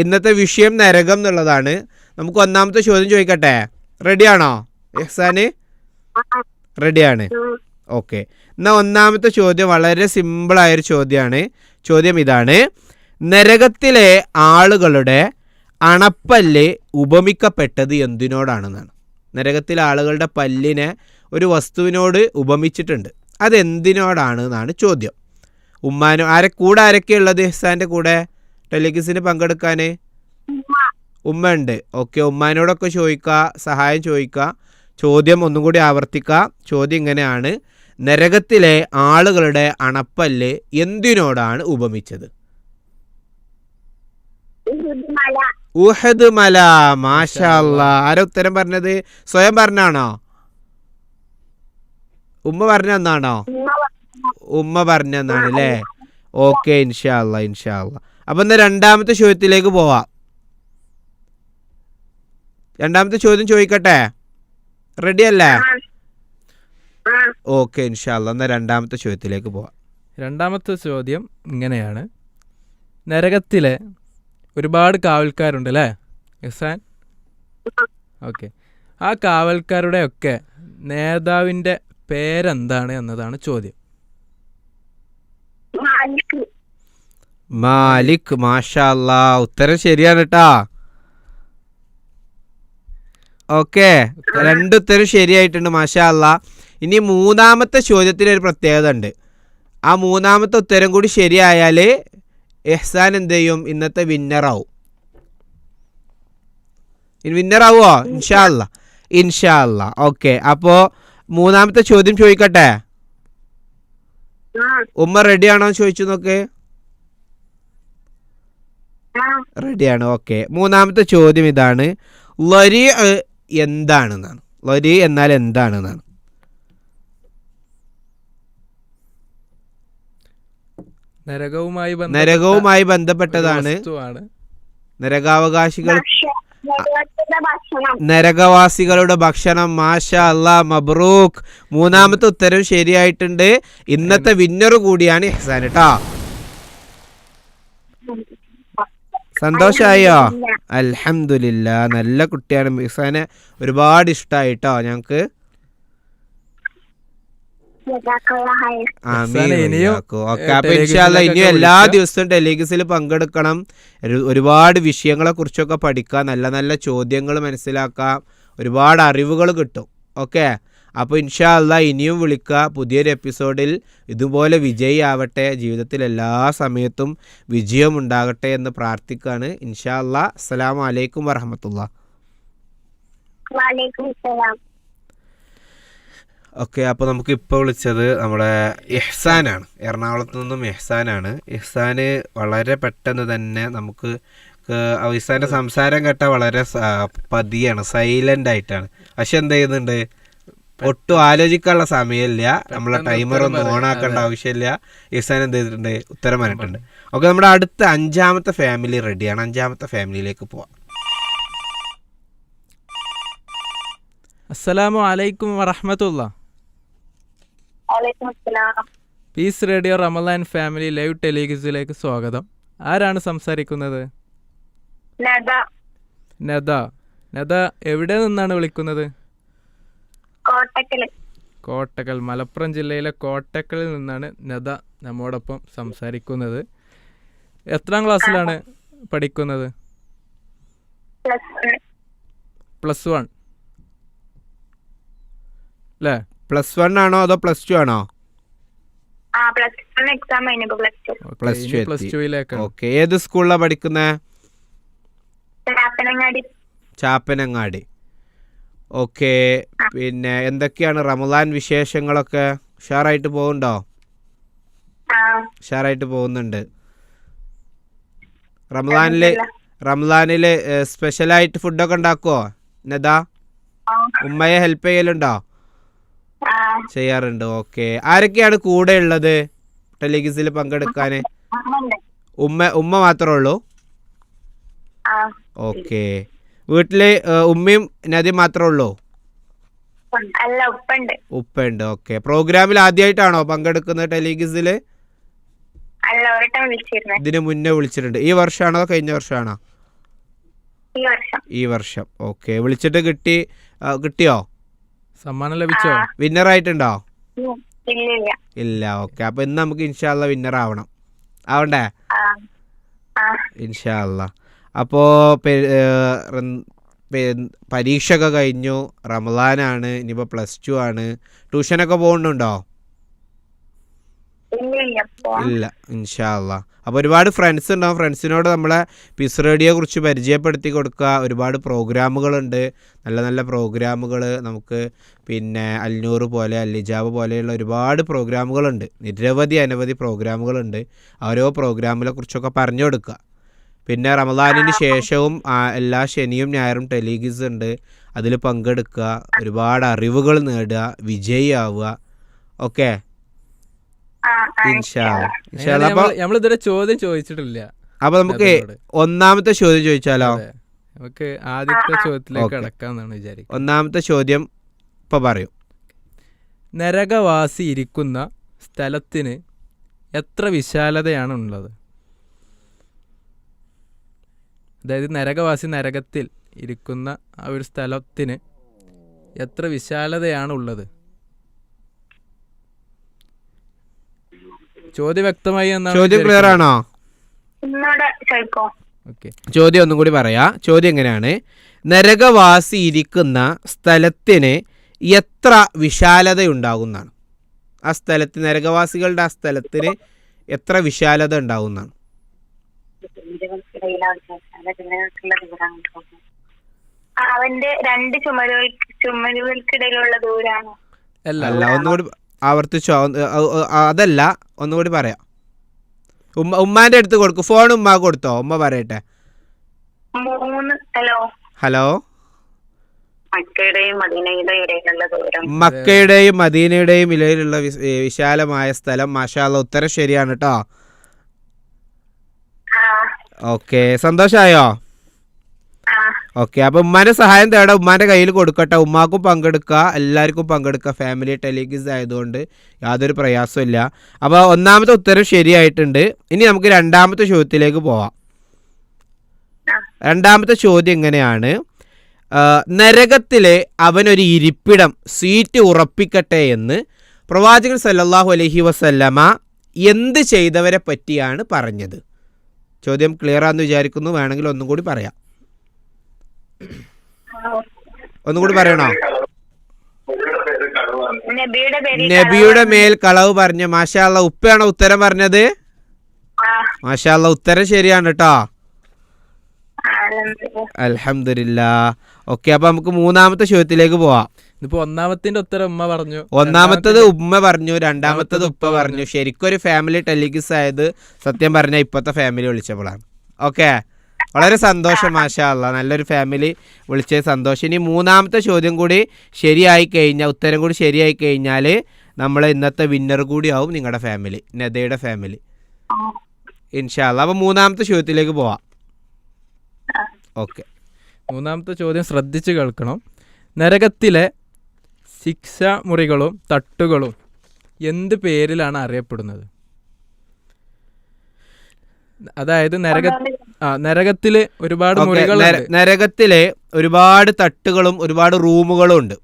ഇന്നത്തെ വിഷയം നരകം എന്നുള്ളതാണ്. നമുക്ക് 1ാമത്തെ ചോദ്യം ചോദിക്കട്ടെ? റെഡിയാണോ ഇഹ്സാന്? റെഡിയാണ്. ഓക്കെ, എന്നാ 1ാമത്തെ ചോദ്യം വളരെ സിമ്പിളായൊരു ചോദ്യമാണ്. ചോദ്യം ഇതാണ്: നരകത്തിലെ ആളുകളുടെ അണപ്പല്ല് ഉപമിക്കപ്പെട്ടത് എന്തിനോടാണെന്നാണ്. നരകത്തിലെ ആളുകളുടെ പല്ലിനെ ഒരു വസ്തുവിനോട് ഉപമിച്ചിട്ടുണ്ട്. അതെന്തിനോടാണ് എന്നാണ് ചോദ്യം. ഉമ്മാനോ ആരൊക്കെ ഉള്ളത് ഇഹ്സാന്റെ കൂടെ ടെലിക്വിസിന് പങ്കെടുക്കാൻ? ഉമ്മ ഉണ്ട്. ഓക്കെ, ഉമ്മാനോടൊക്കെ ചോദിക്കുക, സഹായം ചോദിക്കുക. ചോദ്യം ഒന്നും കൂടി ആവർത്തിക്കുക. ചോദ്യം ഇങ്ങനെയാണ്: നരകത്തിലെ ആളുകളുടെ അണപ്പല്ല് എന്തിനോടാണ് ഉപമിച്ചത്? ഉഹദ് മല. മാഷാ അല്ലാ. ആരാ ഉത്തരം പറഞ്ഞത്? സ്വയം പറഞ്ഞാണോ? ഉമ്മ പറഞ്ഞാണോ? ഉമ്മ പറഞ്ഞാണ് അല്ലേ? ഓക്കെ, ഇൻഷാ അല്ലാ, ഇൻഷാ അല്ലാ. അപ്പൊ എന്നാ 2ാമത്തെ ചോദ്യത്തിലേക്ക് പോവാം. 2ാമത്തെ ചോദ്യം ചോദിക്കട്ടെ? റെഡി അല്ലേ? ഓക്കെ, ഇൻഷാ അല്ലാ. എന്നാ 2ാമത്തെ ചോദ്യത്തിലേക്ക് പോവാം. 2ാമത്തെ ചോദ്യം ഇങ്ങനെയാണ്: നരകത്തിലെ ഒരുപാട് കാവൽക്കാരുണ്ട് അല്ലേ ഇഹ്സാൻ? ഓക്കെ, ആ കാവൽക്കാരുടെ ഒക്കെ നേതാവിൻ്റെ പേരെന്താണ് എന്നതാണ് ചോദ്യം. മാലിക്. മാഷാ അല്ലാ. ഉത്തരം ശരിയാണ് കേട്ടാ. ഓക്കെ, 2 ഉത്തരം ശരിയായിട്ടുണ്ട്. മാഷാ അല്ലാ. ഇനി 3ാമത്തെ ചോദ്യത്തിന് ഒരു പ്രത്യേകത ഉണ്ട്. ആ 3ാമത്തെ ഉത്തരം കൂടി ശരിയായാൽ ഇഹ്സാൻ എന്ത് ചെയ്യും? ഇന്നത്തെ വിന്നറാവും. വിന്നറാവോ? ഇൻഷാ അല്ലാ, ഇൻഷാ അല്ലാ. ഓക്കെ, അപ്പോൾ 3ാമത്തെ ചോദ്യം ചോദിക്കട്ടെ? ഉമ്മ റെഡിയാണോ ചോദിച്ചു നോക്ക്. റെഡിയാണ്. ഓക്കെ, 3ാമത്തെ ചോദ്യം ഇതാണ്: ലരി എന്താണെന്നാണ്. ലരി എന്നാൽ എന്താണെന്നാണ്. നരകവുമായി ബന്ധപ്പെട്ടതാണ്. നരകവാസികളുടെ ഭക്ഷണം. മാഷാ അല്ലാ, മബ്രൂക്ക്. 3ാമത്തെ ഉത്തരം ശരിയായിട്ടുണ്ട്. ഇന്നത്തെ വിന്നർ കൂടിയാണ് ഇഹ്സാൻ കേട്ടോ. സന്തോഷായോ? അൽഹംദുലില്ലാ. നല്ല കുട്ടിയാണ്. ഇഹ്സാനെ ഒരുപാട് ഇഷ്ടമായിട്ടോ ഞങ്ങക്ക്. ഇനിയും എല്ലാ ദിവസവും ടെലിഗ്രാമിൽ പങ്കെടുക്കണം. ഒരുപാട് വിഷയങ്ങളെ കുറിച്ചൊക്കെ പഠിക്കാം, നല്ല നല്ല ചോദ്യങ്ങൾ മനസ്സിലാക്കാം, ഒരുപാട് അറിവുകൾ കിട്ടും. ഓക്കെ, അപ്പോൾ ഇൻഷാ അല്ലാ ഇനിയും വിളിക്കുക. പുതിയൊരു എപ്പിസോഡിൽ ഇതുപോലെ വിജയി ആവട്ടെ, ജീവിതത്തിൽ എല്ലാ സമയത്തും വിജയം ഉണ്ടാകട്ടെ എന്ന് പ്രാർത്ഥിക്കുകയാണ്. ഇൻഷാ അല്ലാ. അസ്സലാമു അലൈക്കും വറഹ്മത്തുള്ളാഹി. ഓക്കെ, അപ്പോൾ നമുക്ക് ഇപ്പോൾ വിളിച്ചത് നമ്മുടെ ഇഹ്സാനാണ്. എറണാകുളത്ത് നിന്നും ഇഹ്സാനാണ്. ഇഹ്സാന് വളരെ പെട്ടെന്ന് തന്നെ നമുക്ക് ഇഹ്സാൻ്റെ സംസാരം കേട്ടാൽ വളരെ പതിയാണ്, സൈലൻ്റ് ആയിട്ടാണ്. പക്ഷെ എന്ത് ചെയ്യുന്നുണ്ട്, ഒട്ടും ആലോചിക്കാനുള്ള സമയമില്ല. നമ്മളെ ടൈമറൊന്നും ഓണാക്കേണ്ട ആവശ്യമില്ല. ഇഹ്സാൻ എന്ത് ചെയ്തിട്ടുണ്ട്, ഉത്തരം പറഞ്ഞിട്ടുണ്ട്. ഓക്കെ, നമ്മുടെ അടുത്ത 5ാമത്തെ ഫാമിലി റെഡിയാണ്. 5ാമത്തെ ഫാമിലിയിലേക്ക് പോവാം. അസ്സലാമു അലൈക്കും വറഹ്മത്തുള്ളാഹി. വലൈക്കും അസ്സലാം. പീസ് റേഡിയോ റമലാൻ ഫാമിലി ലൈവ് ടെലിവിസിലേക്ക് സ്വാഗതം. ആരാണ് സംസാരിക്കുന്നത്? നദ, നദ. നദ എവിടെ നിന്നാണ് വിളിക്കുന്നത്? കോട്ടക്കല്. കോട്ടക്കൽ, മലപ്പുറം ജില്ലയിലെ കോട്ടക്കലിൽ നിന്നാണ് നദ നമ്മോടൊപ്പം സംസാരിക്കുന്നത്. എത്രാം ക്ലാസ്സിലാണ് പഠിക്കുന്നത്? പ്ലസ് 1 അല്ലേ? +1 ആണോ അതോ +2 ആണോ? പ്ലസ് 1 എക്സാം കഴിഞ്ഞപ്പോ +2 പ്ലസ് എത്തി. 2 ഓക്കെ, ഏത് സ്കൂളിലാണ് പഠിക്കുന്നത്? ചാപ്പനങ്ങാടി. ചാപ്പനങ്ങാടി. ഓക്കെ, പിന്നെ എന്തൊക്കെയാണ് റമദാൻ വിശേഷങ്ങളൊക്കെ? ഉഷാറായിട്ട് പോകുന്നുണ്ടോ? ഉഷാറായിട്ട് പോകുന്നുണ്ട്. റമദാനില് സ്പെഷ്യലായിട്ട് ഫുഡൊക്കെ ഉണ്ടാക്കുവോ നദാ? ഉമ്മയെ ഹെൽപ്പ് ചെയ്യലുണ്ടോ? ചെയ്യാറുണ്ട്. ഓക്കെ, ആരൊക്കെയാണ് കൂടെ ഉള്ളത് ടെലിഗിസിൽ പങ്കെടുക്കാൻ? ഉമ്മ മാത്രമേ ഉള്ളൂ? ഓക്കെ, വീട്ടില് ഉമ്മയും നദിയും മാത്രമേ ഉള്ളൂ? അല്ല, ഉപ്പുണ്ട്. ഉപ്പുണ്ട്. ഓക്കെ, പ്രോഗ്രാമിൽ ആദ്യമായിട്ടാണോ പങ്കെടുക്കുന്നത് ടെലിഗിസില്? അല്ല, ഒരട്ടം വിളിച്ചിരുന്നു. ഇതിന് മുന്നേ വിളിച്ചിട്ടുണ്ട്. ഈ വർഷമാണോ കഴിഞ്ഞ വർഷമാണോ? ഈ വർഷം. ഓക്കെ, വിളിച്ചിട്ട് കിട്ടിയോ? സമ്മാനം ലഭിച്ചോ? വിന്നർ ആയിട്ടുണ്ടോ? ഇല്ല. ഇല്ല. ഓക്കെ, അപ്പൊ ഇന്ന് നമുക്ക് ഇൻഷാ അല്ലാ വിന്നർ ആവണ്ടേ? ഇൻഷാ അല്ലാ. അപ്പോ പരീക്ഷ ഒക്കെ കഴിഞ്ഞു, റമദാനാണ്, ഇനിയിപ്പോ +2 ആണ്. ട്യൂഷനൊക്കെ പോകുന്നുണ്ടോ? ഇല്ല. ഇൻഷാ അല്ലാ. അപ്പോൾ ഒരുപാട് ഫ്രണ്ട്സ് ഉണ്ടാവും. ഫ്രണ്ട്സിനോട് നമ്മളെ പീസ് റേഡിയോയെ കുറിച്ച് പരിചയപ്പെടുത്തി കൊടുക്കുക. ഒരുപാട് പ്രോഗ്രാമുകളുണ്ട്, നല്ല നല്ല പ്രോഗ്രാമുകൾ. നമുക്ക് പിന്നെ അൽനൂർ പോലെ, അല്ലിജാബ് പോലെയുള്ള ഒരുപാട് പ്രോഗ്രാമുകളുണ്ട്. അനവധി പ്രോഗ്രാമുകളുണ്ട്. ഓരോ പ്രോഗ്രാമിനെ കുറിച്ചൊക്കെ പറഞ്ഞു കൊടുക്കുക. പിന്നെ റമദാനിന് ശേഷവും എല്ലാ ശനിയും ഞായറും ടെലിഗിസ് ഉണ്ട്, അതിൽ പങ്കെടുക്കുക, ഒരുപാട് അറിവുകൾ നേടുക, വിജയിയാവുക. ഓക്കെ, നമ്മളിതുവരെ ചോദ്യം ചോദിച്ചിട്ടില്ല. അപ്പൊ നമുക്ക് ഒന്നാമത്തെ ചോദ്യം ചോദിച്ചാലോ? നമുക്ക് ആദ്യത്തെ ചോദ്യത്തിലേക്ക് കടക്കാന്നാണ് വിചാരിക്കുന്നത്. ഒന്നാമത്തെ ചോദ്യം ഇപ്പൊ പറയൂ. നരകവാസി ഇരിക്കുന്ന സ്ഥലത്തിന് എത്ര വിശാലതയാണ് ഉള്ളത്? അതായത് നരകവാസി നരകത്തിൽ ഇരിക്കുന്ന ആ ഒരു സ്ഥലത്തിന് എത്ര വിശാലതയാണ് ഉള്ളത്? ചോദ്യം വ്യക്തമായി എന്നാണ്. ചോദ്യം ക്ലിയർ ആണോ? ചോദ്യം ഒന്നും കൂടി പറയാ. ചോദ്യം എങ്ങനെയാണ്? നരകവാസി ഇരിക്കുന്ന സ്ഥലത്തിന് എത്ര വിശാലതയുണ്ടാകുന്നതാണ്? ആ സ്ഥലത്തിന്, നരകവാസികളുടെ ആ സ്ഥലത്തിന് എത്ര വിശാലത ഉണ്ടാകുന്നതാണ്? അവന്റെ 2 ചുമരുകൾക്കിടയിലുള്ള ദൂരാണോ? അല്ല, ഒന്നുകൂടി ആവർത്തിച്ചോ? അതല്ല, ഒന്നുകൂടി പറയാം. ഉമ്മാന്റെ അടുത്ത് കൊടുക്കും. ഫോൺ ഉമ്മ കൊടുത്തോ? ഉമ്മ പറയട്ടെ. ഹലോ. മക്കയുടെയും മദീനയുടെയും ഇടയിലുള്ള വിശാലമായ സ്ഥലം. മാഷാ അല്ലാഹ്, ഉത്തരം ശരിയാണ് കേട്ടോ. ഓക്കെ, സന്തോഷായോ? ഓക്കെ, അപ്പൊ ഉമ്മാന്റെ സഹായം തേടാം. ഉമ്മാന്റെ കയ്യിൽ കൊടുക്കട്ടെ. ഉമ്മാക്കും പങ്കെടുക്കുക, എല്ലാവർക്കും പങ്കെടുക്കുക. ഫാമിലി ടെലിഗിസ് ആയതുകൊണ്ട് യാതൊരു പ്രയാസമില്ല. അപ്പോൾ ഒന്നാമത്തെ ഉത്തരം ശരിയായിട്ടുണ്ട്. ഇനി നമുക്ക് രണ്ടാമത്തെ ചോദ്യത്തിലേക്ക് പോവാം. രണ്ടാമത്തെ ചോദ്യം എങ്ങനെയാണ്? നരകത്തിലെ അവനൊരു ഇരിപ്പിടം, സീറ്റ് ഉറപ്പിക്കട്ടെ എന്ന് പ്രവാചകൻ സല്ലല്ലാഹു അലൈഹി വസല്ലമ എന്ത് ചെയ്തവരെ പറ്റിയാണ് പറഞ്ഞത്? ചോദ്യം ക്ലിയർ ആണെന്ന് വിചാരിക്കുന്നു. വേണമെങ്കിൽ ഒന്നും കൂടി പറയാം. ഒന്നും കൂടി പറയണോ? നബിയുടെ മേൽ കളവ് പറഞ്ഞ. മാഷാ അല്ലാഹ്, ഉപ്പയാണോ ഉത്തരം പറഞ്ഞത്? മാഷാ അല്ലാഹ്, ഉത്തരം ശരിയാണ് കേട്ടോ. അൽഹംദുലില്ലാഹ്. ഓക്കെ, അപ്പൊ നമുക്ക് മൂന്നാമത്തെ ചോദ്യത്തിലേക്ക് പോവാം. ഇപ്പൊ ഒന്നാമത്തിന്റെ ഉത്തരം ഉമ്മ പറഞ്ഞു. ഒന്നാമത്തത് ഉമ്മ പറഞ്ഞു, രണ്ടാമത്തത് ഉപ്പ പറഞ്ഞു. ശരിക്കും ഒരു ഫാമിലി ടെലിഗിസ് ആയത് സത്യം പറഞ്ഞ ഇപ്പത്തെ ഫാമിലി വിളിച്ചപ്പോഴാണ്. ഓക്കെ, വളരെ സന്തോഷം. മാഷാ അല്ലാഹ്, നല്ലൊരു ഫാമിലി വിളിച്ചത് സന്തോഷം. ഇനി മൂന്നാമത്തെ ചോദ്യം കൂടി ശരിയായി കഴിഞ്ഞാൽ, ഉത്തരം കൂടി ശരിയായി കഴിഞ്ഞാൽ നമ്മൾ ഇന്നത്തെ വിന്നർ കൂടിയാവും നിങ്ങളുടെ ഫാമിലി, നദയുടെ ഫാമിലി, ഇൻഷാ അല്ലാഹ്. അപ്പോൾ മൂന്നാമത്തെ ചോദ്യത്തിലേക്ക് പോവാം. ഓക്കെ, മൂന്നാമത്തെ ചോദ്യം ശ്രദ്ധിച്ച് കേൾക്കണം. നരകത്തിലെ ശിക്ഷാമുറികളും തട്ടുകളും എന്ത് പേരിലാണ് അറിയപ്പെടുന്നത്? അതായത് നരകത്തില് ഒരുപാട് മുറികളുണ്ട്. നരകത്തിലെ ഒരുപാട് തട്ടുകളും ഒരുപാട് റൂമുകളും ഉണ്ട്.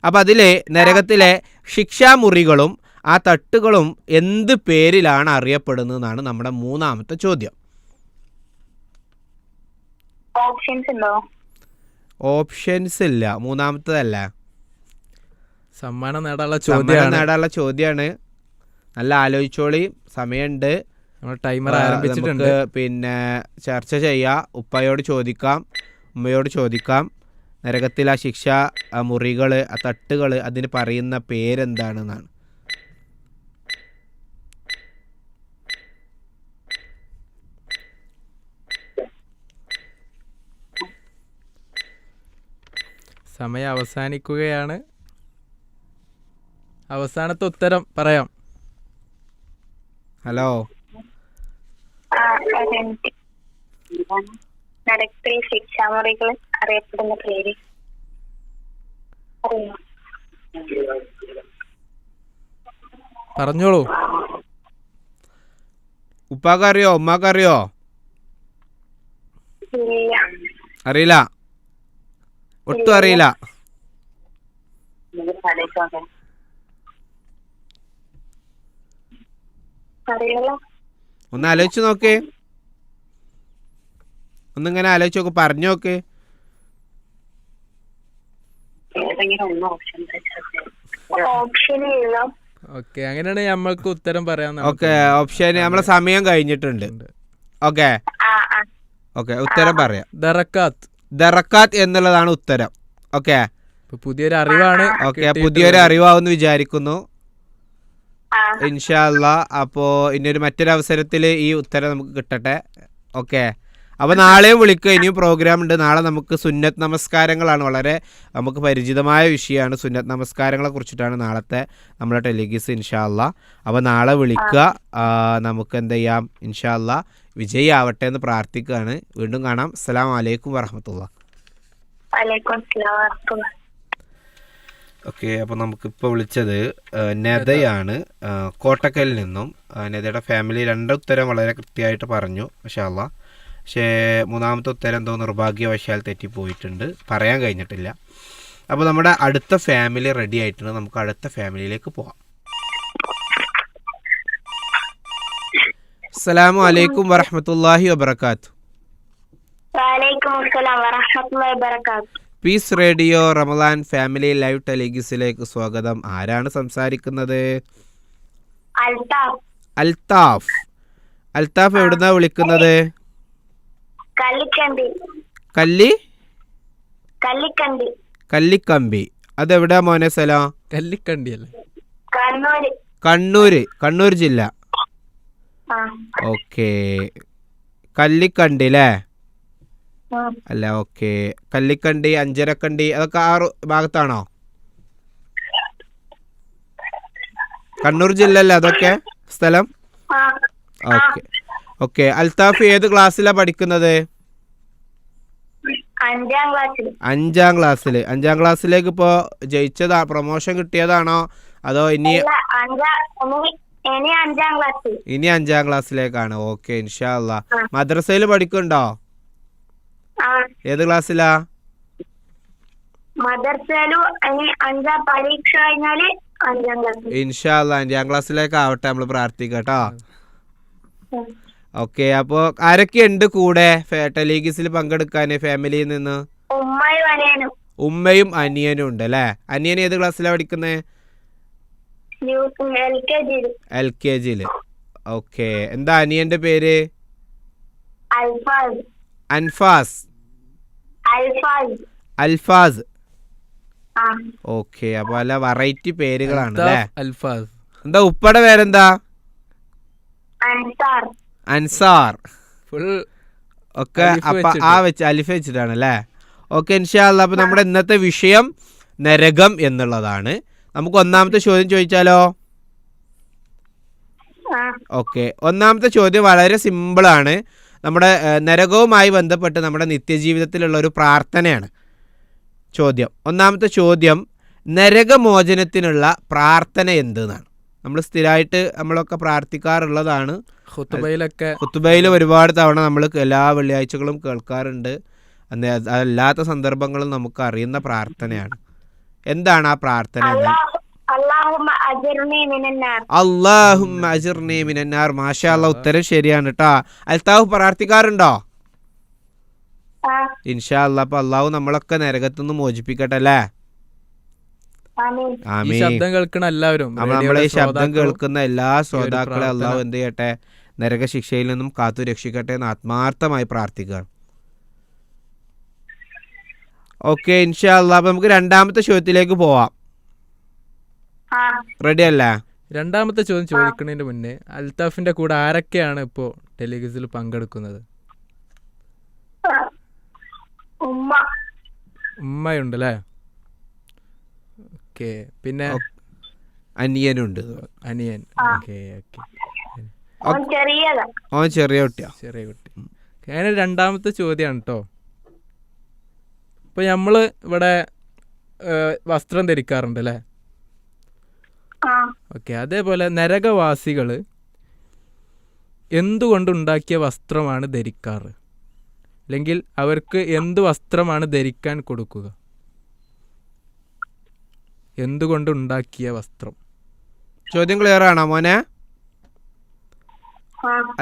അപ്പം അതിലെ നരകത്തിലെ ശിക്ഷാമുറികളും ആ തട്ടുകളും എന്ത് പേരിലാണ് അറിയപ്പെടുന്നതെന്നാണ് നമ്മുടെ മൂന്നാമത്തെ ചോദ്യം. ഓപ്ഷൻസ് ഉണ്ടോ? ഓപ്ഷൻസ് ഇല്ല, മൂന്നാമത്തതല്ല. സമ്മാനം നേടാനുള്ള ചോദ്യമാണ്. നല്ല ആലോചിച്ചോളി, സമയമുണ്ട്. ടൈമർ ആരംഭിച്ചിട്ടുണ്ട്. നമുക്ക് പിന്നെ ചർച്ച ചെയ്യാം. ഉപ്പയോട് ചോദിക്കാം, ഉമ്മയോട് ചോദിക്കാം. നരകത്തിൽ ആ ശിക്ഷ, ആ മുറികൾ, ആ തട്ടുകൾ, അതിന് പറയുന്ന പേരെന്താണെന്നാണ്. സമയം അവസാനിക്കുകയാണ്. അവസാനത്തെ ഉത്തരം പറയാം. ഹലോ, നരകത്തിൽ ശിക്ഷാമുറികൾ അറിയപ്പെടുന്ന പേര് പറഞ്ഞോളൂ. ഉപ്പാക്കറിയോ ഉമ്മാക്കറിയോ? അറിയില്ല, ഒട്ടും അറിയില്ല. ഒന്ന് ആലോചിച്ച് നോക്ക്, ഒന്നിങ്ങനെ ആലോചിച്ച് നോക്ക്, പറഞ്ഞു നോക്ക്. ഓക്കെ, അങ്ങനെയാണ് നമ്മൾക്ക് ഉത്തരം പറയാം. ഓക്കെ, ഓപ്ഷൻ നമ്മളെ സമയം കഴിഞ്ഞിട്ടുണ്ട്. ഓക്കെ ഓക്കെ, ഉത്തരം പറയാം. ദറക്കാത്ത് എന്നുള്ളതാണ് ഉത്തരം. ഓക്കെ, പുതിയൊരു അറിവാണ്. ഓക്കെ, പുതിയൊരു അറിവാണെന്ന് വിചാരിക്കുന്നു, ഇൻഷാ അല്ലാ. അപ്പോൾ ഇനിയൊരു മറ്റൊരു അവസരത്തിൽ ഈ ഉത്തരം നമുക്ക് കിട്ടട്ടെ. ഓക്കെ, അപ്പോൾ നാളെയും വിളിക്കുക. ഇനിയും പ്രോഗ്രാം ഉണ്ട്. നാളെ നമുക്ക് സുന്നത്ത് നമസ്കാരങ്ങളാണ്. വളരെ നമുക്ക് പരിചിതമായ വിഷയമാണ്. സുന്നത്ത് നമസ്കാരങ്ങളെ കുറിച്ചിട്ടാണ് നാളത്തെ നമ്മുടെ ടെലിഗീസ്, ഇൻഷാ അല്ലാ. അപ്പോൾ നാളെ വിളിക്കുക. നമുക്ക് എന്ത് ചെയ്യാം, ഇൻഷാ അല്ലാ വിജയാവട്ടെ എന്ന് പ്രാർത്ഥിക്കുകയാണ്. വീണ്ടും കാണാം. അസ്സലാമു അലൈക്കും വറഹ്മത്തുള്ളാഹി. ഓക്കെ, അപ്പോൾ നമുക്കിപ്പോൾ വിളിച്ചത് നെതയാണ്, കോട്ടക്കലിൽ നിന്നും. നെതയുടെ ഫാമിലി ഉത്തരം വളരെ കൃത്യമായിട്ട് പറഞ്ഞു, മാഷാ അല്ലാ. പക്ഷേ മൂന്നാമത്തെ ഉത്തരം എന്തോ നിർഭാഗ്യവശാൽ തെറ്റിപ്പോയിട്ടുണ്ട്, പറയാൻ കഴിഞ്ഞിട്ടില്ല. അപ്പോൾ നമ്മുടെ അടുത്ത ഫാമിലി റെഡി ആയിട്ടുണ്ട്. നമുക്ക് അടുത്ത ഫാമിലിയിലേക്ക് പോകാം. അസ്സലാമു അലൈക്കും വറഹ്മത്തുള്ളാഹി വബറകാതുഹു. Peace radio Ramadan family live ടെലിഗീസിലേക്ക് സ്വാഗതം. ആരാണ് സംസാരിക്കുന്നത്? അൽത്താഫ്. അൽത്താഫ് എവിടുന്നാ വിളിക്കുന്നത്? കല്ലിക്കമ്പി. അതെവിടാ മോനെ സ്ഥലം? കല്ലിക്കണ്ടി അല്ലേ? കണ്ണൂർ ജില്ല. ഓക്കെ, കല്ലിക്കണ്ടി അല്ലേ? അല്ല, ഓക്കെ. കല്ലിക്കണ്ടി, അഞ്ചരക്കണ്ടി, അതൊക്കെ ആ ഭാഗത്താണോ? കണ്ണൂർ ജില്ല അല്ലേ അതൊക്കെ സ്ഥലം? Okay okay. അൽത്താഫ് ഏത് ക്ലാസ്സിലാ പഠിക്കുന്നത്? 5ാം ക്ലാസ്സിൽ. 5ാം ക്ലാസ്സിലേക്ക് ഇപ്പോ ജയിച്ചതാ, പ്രൊമോഷൻ കിട്ടിയതാണോ അതോ ഇനി 5ാം ക്ലാസ്സിലേക്കാണ്? ഓക്കെ, ഇൻഷാ അല്ലാ. മദ്രസയിൽ പഠിക്കുന്നുണ്ടോ? ഏത് ക്ലാസ്സിലാ? ഇൻഷാ അല്ലാ 5ാം ക്ലാസ്സിലേക്ക് ആവട്ടെ, നമ്മൾ പ്രാർത്ഥിക്കട്ടോ. ഓക്കെ, അപ്പോ ആരൊക്കെയുണ്ട് കൂടെ ടെലിഗീസിൽ പങ്കെടുക്കാൻ ഫാമിലിയിൽ നിന്ന്? ഉമ്മയും അനിയനും ഉണ്ട് അല്ലേ? അനിയൻ ഏത് ക്ലാസ്സിലാ പഠിക്കുന്നത്? LKG. ഓക്കെ, എന്താ അനിയന്റെ പേര്? അൽഫാസ്. ഓക്കെ, അപ്പൊ അല്ല വെറൈറ്റി പേരുകളാണ് അല്ലേ? അൽഫാസ്. എന്താ ഉപ്പയുടെ പേരെന്താ? അൻസാർ. ഒക്കെ അപ്പൊ അലിഫ് വെച്ചിട്ടാണ് അല്ലേ? ഓക്കെ, ഇൻഷാ അല്ലാ. അപ്പൊ നമ്മുടെ ഇന്നത്തെ വിഷയം നരകം എന്നുള്ളതാണ്. നമുക്ക് ഒന്നാമത്തെ ചോദ്യം ചോദിച്ചാലോ? ഓക്കെ, ഒന്നാമത്തെ ചോദ്യം വളരെ സിമ്പിളാണ്. നമ്മുടെ നരകവുമായി ബന്ധപ്പെട്ട് നമ്മുടെ നിത്യജീവിതത്തിലുള്ള ഒരു പ്രാർത്ഥനയാണ് ചോദ്യം. ഒന്നാമത്തെ ചോദ്യം, നരകമോചനത്തിനുള്ള പ്രാർത്ഥന എന്തെന്നാണ്. നമ്മൾ സ്ഥിരമായിട്ട് നമ്മളൊക്കെ പ്രാർത്ഥിക്കാറുള്ളതാണ്. ഖുത്ബയിലൊക്കെ ഖുത്ബയിൽ ഒരുപാട് തവണ നമ്മൾ എല്ലാ വെള്ളിയാഴ്ചകളും കേൾക്കാറുണ്ട്. അതല്ലാത്ത സന്ദർഭങ്ങളും നമുക്ക് അറിയുന്ന പ്രാർത്ഥനയാണ്. എന്താണ് ആ പ്രാർത്ഥന? അല്ലാഹുമ്മ അജിർനി മിനന്നാർ. അല്ലാഹുമ്മ അജിർനി മിനന്നാർ. മാഷാ അല്ലാഹ്, ഉത്തരം ശരിയാണ് കേട്ടോ. അൽത്താഫ് പ്രാർത്ഥിക്കാറുണ്ടോ? ഇൻഷാ അല്ലാഹ്. അപ്പൊ അള്ളാഹു നമ്മളൊക്കെ നരകത്തുനിന്ന് മോചിപ്പിക്കട്ടെ അല്ലേ? ആമീൻ. ഈ ആമീൻ. ശബ്ദം കേൾക്കുന്ന എല്ലാവരും നമ്മളെ ഈ ശബ്ദം ശ്രോതാക്കളും കേൾക്കുന്ന എല്ലാ ശ്രോതാക്കളെ പ്രാർത്ഥന അള്ളാഹു എന്ത് ചെയ്യട്ടെ, നരകശിക്ഷയിൽ നിന്നും കാത്തു രക്ഷിക്കട്ടെ എന്ന് ആത്മാർത്ഥമായി പ്രാർത്ഥിക്കുകയാണ്. ഓക്കെ, ഇൻഷാ അല്ലാഹ്. അപ്പൊ നമുക്ക് രണ്ടാമത്തെ ചോദ്യത്തിലേക്ക് പോവാം. റെഡി അല്ലേ? രണ്ടാമത്തെ ചോദ്യം ചോദിക്കുന്നതിന് മുന്നേ അൽത്താഫിന്റെ കൂടെ ആരൊക്കെയാണ് ഇപ്പോ ടെലിഗസിൽ പങ്കെടുക്കുന്നത്? ഉമ്മ. ഉമ്മയുണ്ട് അല്ലേ? ഓക്കെ. പിന്നെ അനിയനുണ്ട്. അനിയൻ. Okay okay. അവൻ ചെറിയതാ. അവൻ ചെറിയ കുട്ടിയാ. ചെറിയ കുട്ടി. അങ്ങനെ രണ്ടാമത്തെ ചോദ്യമാണ് കേട്ടോ. ഇപ്പൊ നമ്മള് ഇവിടെ വസ്ത്രം ധരിക്കാറുണ്ട് അല്ലേ? ഓക്കെ. അതേപോലെ നരകവാസികൾ എന്തുകൊണ്ടുണ്ടാക്കിയ വസ്ത്രമാണ് ധരിക്കാറ്? അല്ലെങ്കിൽ അവർക്ക് എന്ത് വസ്ത്രമാണ് ധരിക്കാൻ കൊടുക്കുക? എന്തുകൊണ്ടുണ്ടാക്കിയ വസ്ത്രം? ചോദ്യം ക്ലിയർ ആണോ മോനെ?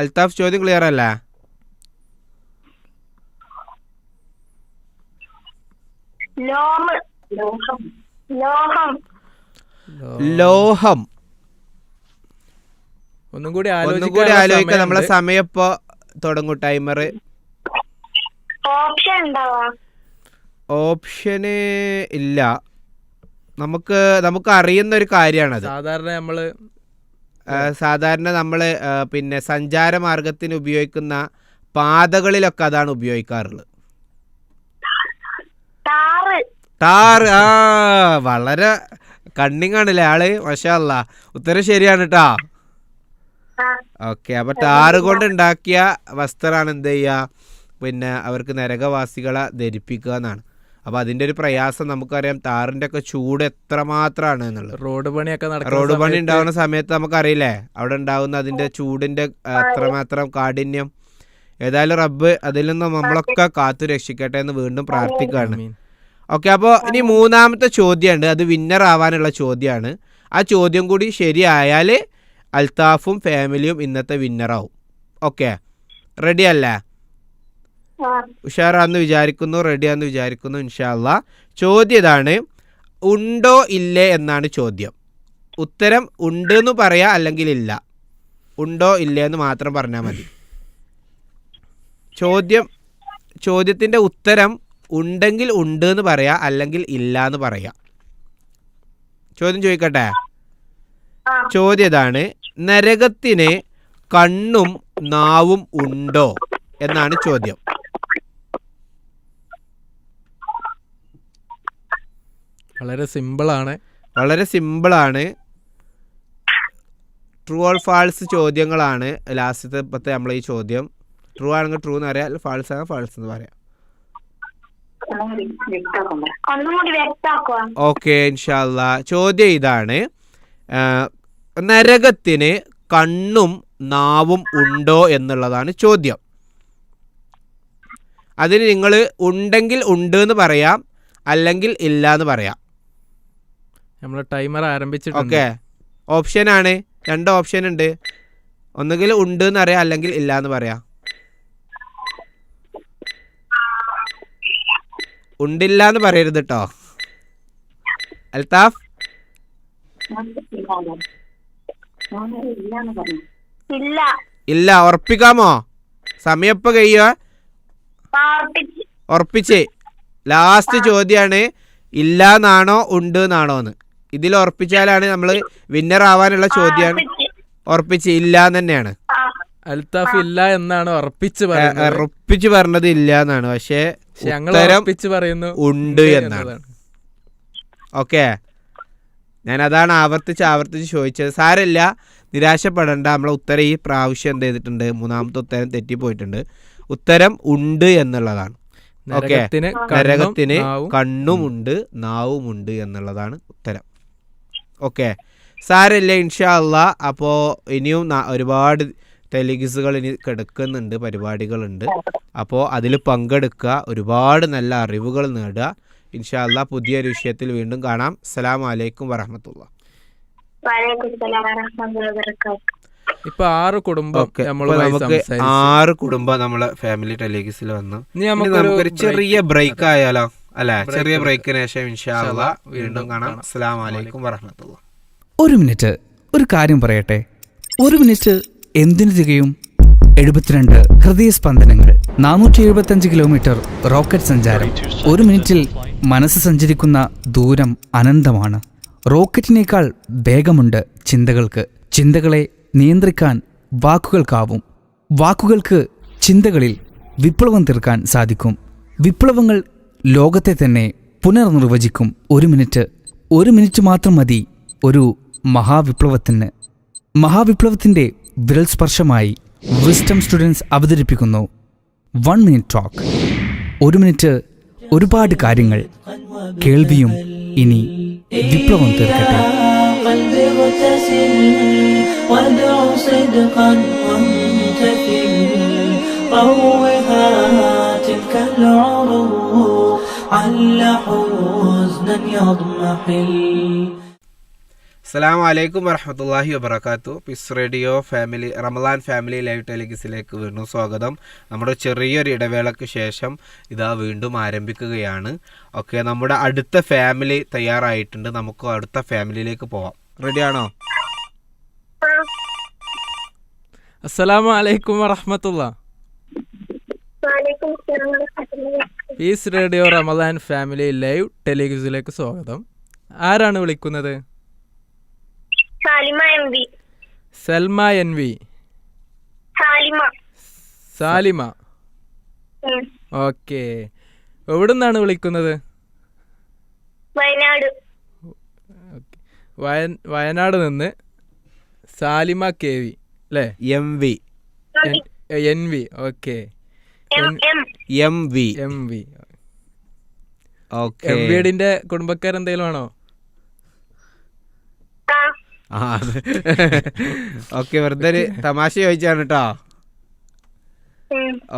അൽത്താഫ്, ചോദ്യം ക്ലിയർ അല്ലേ? ലോഹം. ഒന്നും കൂടി ആലോചിക്കാം. നമ്മളെ സമയം ഇപ്പൊ തുടങ്ങും. ടൈമർ. ഓപ്ഷന് ഇല്ല. നമുക്ക് അറിയുന്ന ഒരു കാര്യമാണത്. സാധാരണ നമ്മള് പിന്നെ സഞ്ചാരമാർഗത്തിന് ഉപയോഗിക്കുന്ന പാതകളിലൊക്കെ അതാണ് ഉപയോഗിക്കാറുള്ളത്. ടാറ്. വളരെ കണ്ണിങ് ആണല്ലേ ആള്, മാഷാ അല്ലാഹ്. ഉത്തരം ശരിയാണ് കേട്ടോ. ഓക്കെ. അപ്പൊ ടാറ് കൊണ്ട് ഉണ്ടാക്കിയ വസ്ത്രമാണ് എന്ത് ചെയ്യുക, പിന്നെ അവർക്ക് നരകവാസികളെ ധരിപ്പിക്കുക എന്നാണ്. അപ്പൊ അതിന്റെ ഒരു പ്രയാസം നമുക്കറിയാം. ടാറിന്റെ ഒക്കെ ചൂട് എത്രമാത്രമാണ് എന്നുള്ളത്. റോഡ് പണി ഉണ്ടാവുന്ന സമയത്ത് നമുക്കറിയില്ലേ അവിടെ ഉണ്ടാവുന്ന അതിന്റെ ചൂടിന്റെ എത്രമാത്രം കാഠിന്യം. ഏതായാലും റബ്ബ് അതിൽ നിന്ന് നമ്മളൊക്കെ കാത്തു രക്ഷിക്കട്ടെ എന്ന് വീണ്ടും പ്രാർത്ഥിക്കുകയാണ്. ഓക്കെ. അപ്പോൾ ഇനി മൂന്നാമത്തെ ചോദ്യമുണ്ട്. അത് വിന്നർ ആവാനുള്ള ചോദ്യമാണ്. ആ ചോദ്യം കൂടി ശരിയായാൽ അൽത്താഫും ഫാമിലിയും ഇന്നത്തെ വിന്നറാവും. ഓക്കെ, റെഡി അല്ലേ? ഉഷാറാന്ന് വിചാരിക്കുന്നു, റെഡിയാന്ന് വിചാരിക്കുന്നു. ഇൻഷാ അല്ലാഹ്. ചോദ്യം ഇതാണ്, ഉണ്ടോ ഇല്ലേ എന്നാണ് ചോദ്യം. ഉത്തരം ഉണ്ട് എന്ന് പറയാ, അല്ലെങ്കിൽ ഇല്ല. ഉണ്ടോ ഇല്ലേ എന്ന് മാത്രം പറഞ്ഞാൽ മതി. ചോദ്യത്തിൻ്റെ ഉത്തരം ഉണ്ടെങ്കിൽ ഉണ്ട് എന്ന് പറയാ, അല്ലെങ്കിൽ ഇല്ല എന്ന് പറയാ. ചോദ്യം ചോദിക്കട്ടെ? ചോദ്യം ഇതാണ്, നരകത്തിന് കണ്ണും നാവും ഉണ്ടോ എന്നാണ് ചോദ്യം. വളരെ സിമ്പിളാണ്. ട്രൂ ഓർ ഫാൾസ് ചോദ്യങ്ങളാണ് ലാസ്റ്റത്തെ നമ്മൾ ഈ ചോദ്യം. ട്രൂ ആണെങ്കിൽ ട്രൂ എന്ന് പറയാം, ഫാൾസ് ആണെങ്കിൽ ഫാൾസ് എന്ന് പറയാം. ഓക്കെ, ഇൻഷാ അല്ലാഹ്. ചോദ്യം ഇതാണ്, നരകത്തിന് കണ്ണും നാവും ഉണ്ടോ എന്നുള്ളതാണ് ചോദ്യം. അതിന് നിങ്ങൾ ഉണ്ടെങ്കിൽ ഉണ്ട് എന്ന് പറയാം, അല്ലെങ്കിൽ ഇല്ല എന്ന് പറയാം. നമ്മൾ ടൈമർ ആരംഭിച്ചിട്ടുണ്ട്. ഓക്കെ, ഓപ്ഷനാണ്. 2 ഓപ്ഷൻ ഉണ്ട്. ഒന്നുകിൽ ഉണ്ട് എന്ന് പറയാം, അല്ലെങ്കിൽ ഇല്ല എന്ന് പറയാം. ഉണ്ടില്ല എന്ന് പറയരുത് കേട്ടോ അൽത്താഫ്. ഇല്ല ഉറപ്പിക്കാമോ? സമയം ഇപ്പൊ കഴിയുക. ഉറപ്പിച്ച് ലാസ്റ്റ് ചോദ്യമാണ്, ഇല്ല എന്നാണോ ഉണ്ട് എന്നാണോ എന്ന്. ഇതിൽ ഉറപ്പിച്ചാലാണ് നമ്മൾ വിന്നർ ആവാനുള്ള ചോദ്യമാണ്. ഉറപ്പിച്ച് ഇല്ല എന്ന് തന്നെയാണ്. അൽത്താഫ് ഇല്ല എന്നാണ് ഉറപ്പിച്ച് പറഞ്ഞത്. ഇല്ല എന്നാണ്, പക്ഷേ പറയുന്നു ഉണ്ട് എന്നാണ്. ഓക്കെ, ഞാൻ അതാണ് ആവർത്തിച്ച് ചോദിച്ചത്. സാരമില്ല, നിരാശപ്പെടേണ്ട. നമ്മളെ ഉത്തരം ഈ പ്രാവശ്യം എന്ത് ചെയ്തിട്ടുണ്ട്, മൂന്നാമത്തെ ഉത്തരം തെറ്റിപ്പോയിട്ടുണ്ട്. ഉത്തരം ഉണ്ട് എന്നുള്ളതാണ്. ഓക്കെ, നരകത്തിന് കണ്ണുമുണ്ട് നാവുമുണ്ട് എന്നുള്ളതാണ് ഉത്തരം. ഓക്കെ, സാരമില്ല ഇൻഷാ അള്ളാ. അപ്പോൾ ഇനിയും ഒരുപാട് ടെലിഗിസുകൾ ഇനി കിടക്കുന്നുണ്ട്, പരിപാടികളുണ്ട്. അപ്പോൾ അതിൽ പങ്കെടുക്കുക, ഒരുപാട് നല്ല അറിവുകൾ നേടുക. ഇൻഷാ അള്ളാ പുതിയൊരു വിഷയത്തിൽ വീണ്ടും കാണാം. അസ്സലാമു അലൈക്കും വറഹ്മത്തുള്ളാഹി. വലൈക്കും സലാം വറഹ്മത്തുള്ളാഹി വബറകാതുഹു. ഇപ്പൊ 6 കുടുംബം ഓക്കെ, നമ്മളുമായി നമുക്ക് സംസാരിച്ചു. 6 കുടുംബം നമ്മളെ ഫാമിലി ടെലിഗിസിൽ വന്നു. ഇനി ഇനി നമുക്കൊരു ചെറിയ ബ്രേക്ക് ആയാലോ അല്ലെ? ചെറിയ ബ്രേക്കിന് ശേഷം ഇൻഷാ അള്ളാ വീണ്ടും കാണാം. അസ്സലാമു അലൈക്കും വറഹ്മത്തുള്ളാഹി. ഒരു മിനിറ്റ്, ഒരു കാര്യം പറയട്ടെ. ഒരു മിനിറ്റ് എന്തിനു തികയും? 72 ഹൃദയസ്പന്ദനങ്ങൾ, 475 കിലോമീറ്റർ റോക്കറ്റ് സഞ്ചാരം. ഒരു മിനിറ്റിൽ മനസ്സ് സഞ്ചരിക്കുന്ന ദൂരം അനന്തമാണ്. റോക്കറ്റിനേക്കാൾ വേഗമുണ്ട് ചിന്തകൾക്ക്. ചിന്തകളെ നിയന്ത്രിക്കാൻ വാക്കുകൾക്കാവും. വാക്കുകൾക്ക് ചിന്തകളിൽ വിപ്ലവം തീർക്കാൻ സാധിക്കും. വിപ്ലവങ്ങൾ ലോകത്തെ തന്നെ പുനർനിർവചിക്കും. ഒരു മിനിറ്റ് മാത്രം മതി ഒരു മഹാവിപ്ലവത്തിന്. മഹാവിപ്ലവത്തിന്റെ വിരൽ സ്പർശമായി വിസ്ഡം സ്റ്റുഡൻസ് അവതരിപ്പിക്കുന്നു 1 മിനിറ്റ് ടോക്ക്. ഒരു മിനിറ്റ്, ഒരുപാട് കാര്യങ്ങൾ. കേൾവിയും ഇനി വിപ്ലവം തീർക്കട്ടെ. قلبي متسل وادع صدقا وامتثل روها تلك العروق عل حزنا يضمحل. അസ്സലാമു അലൈക്കും വറഹ്മത്തുള്ളാഹി വബറകാതുഹു. Peace radio family Ramadan family live ടെലിഗിസിലേക്ക് വീണ്ടും സ്വാഗതം. നമ്മുടെ ചെറിയൊരു ഇടവേളയ്ക്ക് ശേഷം ഇതാ വീണ്ടും ആരംഭിക്കുകയാണ്. ഓക്കെ, നമ്മുടെ അടുത്ത ഫാമിലി തയ്യാറായിട്ടുണ്ട്. നമുക്ക് അടുത്ത ഫാമിലിയിലേക്ക് പോവാം. റെഡിയാണോ? അസ്സലാമു അലൈക്കും വറഹ്മത്തുള്ളാഹി. വലൈക്കും സലാം വറഹ്മത്തുള്ളാഹി. Peace radio Ramadan family live ടെലിവിഷനിലേക്ക് സ്വാഗതം. ആരാണ് വിളിക്കുന്നത്? Salima M V. Salma N V. Salima. Okay, എവിടുന്നാണ് വിളിക്കുന്നത്? വയനാട്. വയനാട് നിന്ന് സാലിമ കെ വി അല്ലേ? M V. N V. Okay, M V. M V. Okay, M വിയുടെ കുടുംബക്കാരെന്തെങ്കിലും ആണോ? ഓക്കെ, വെറുതെ ഒരു തമാശ ചോദിച്ചാണ് കേട്ടോ.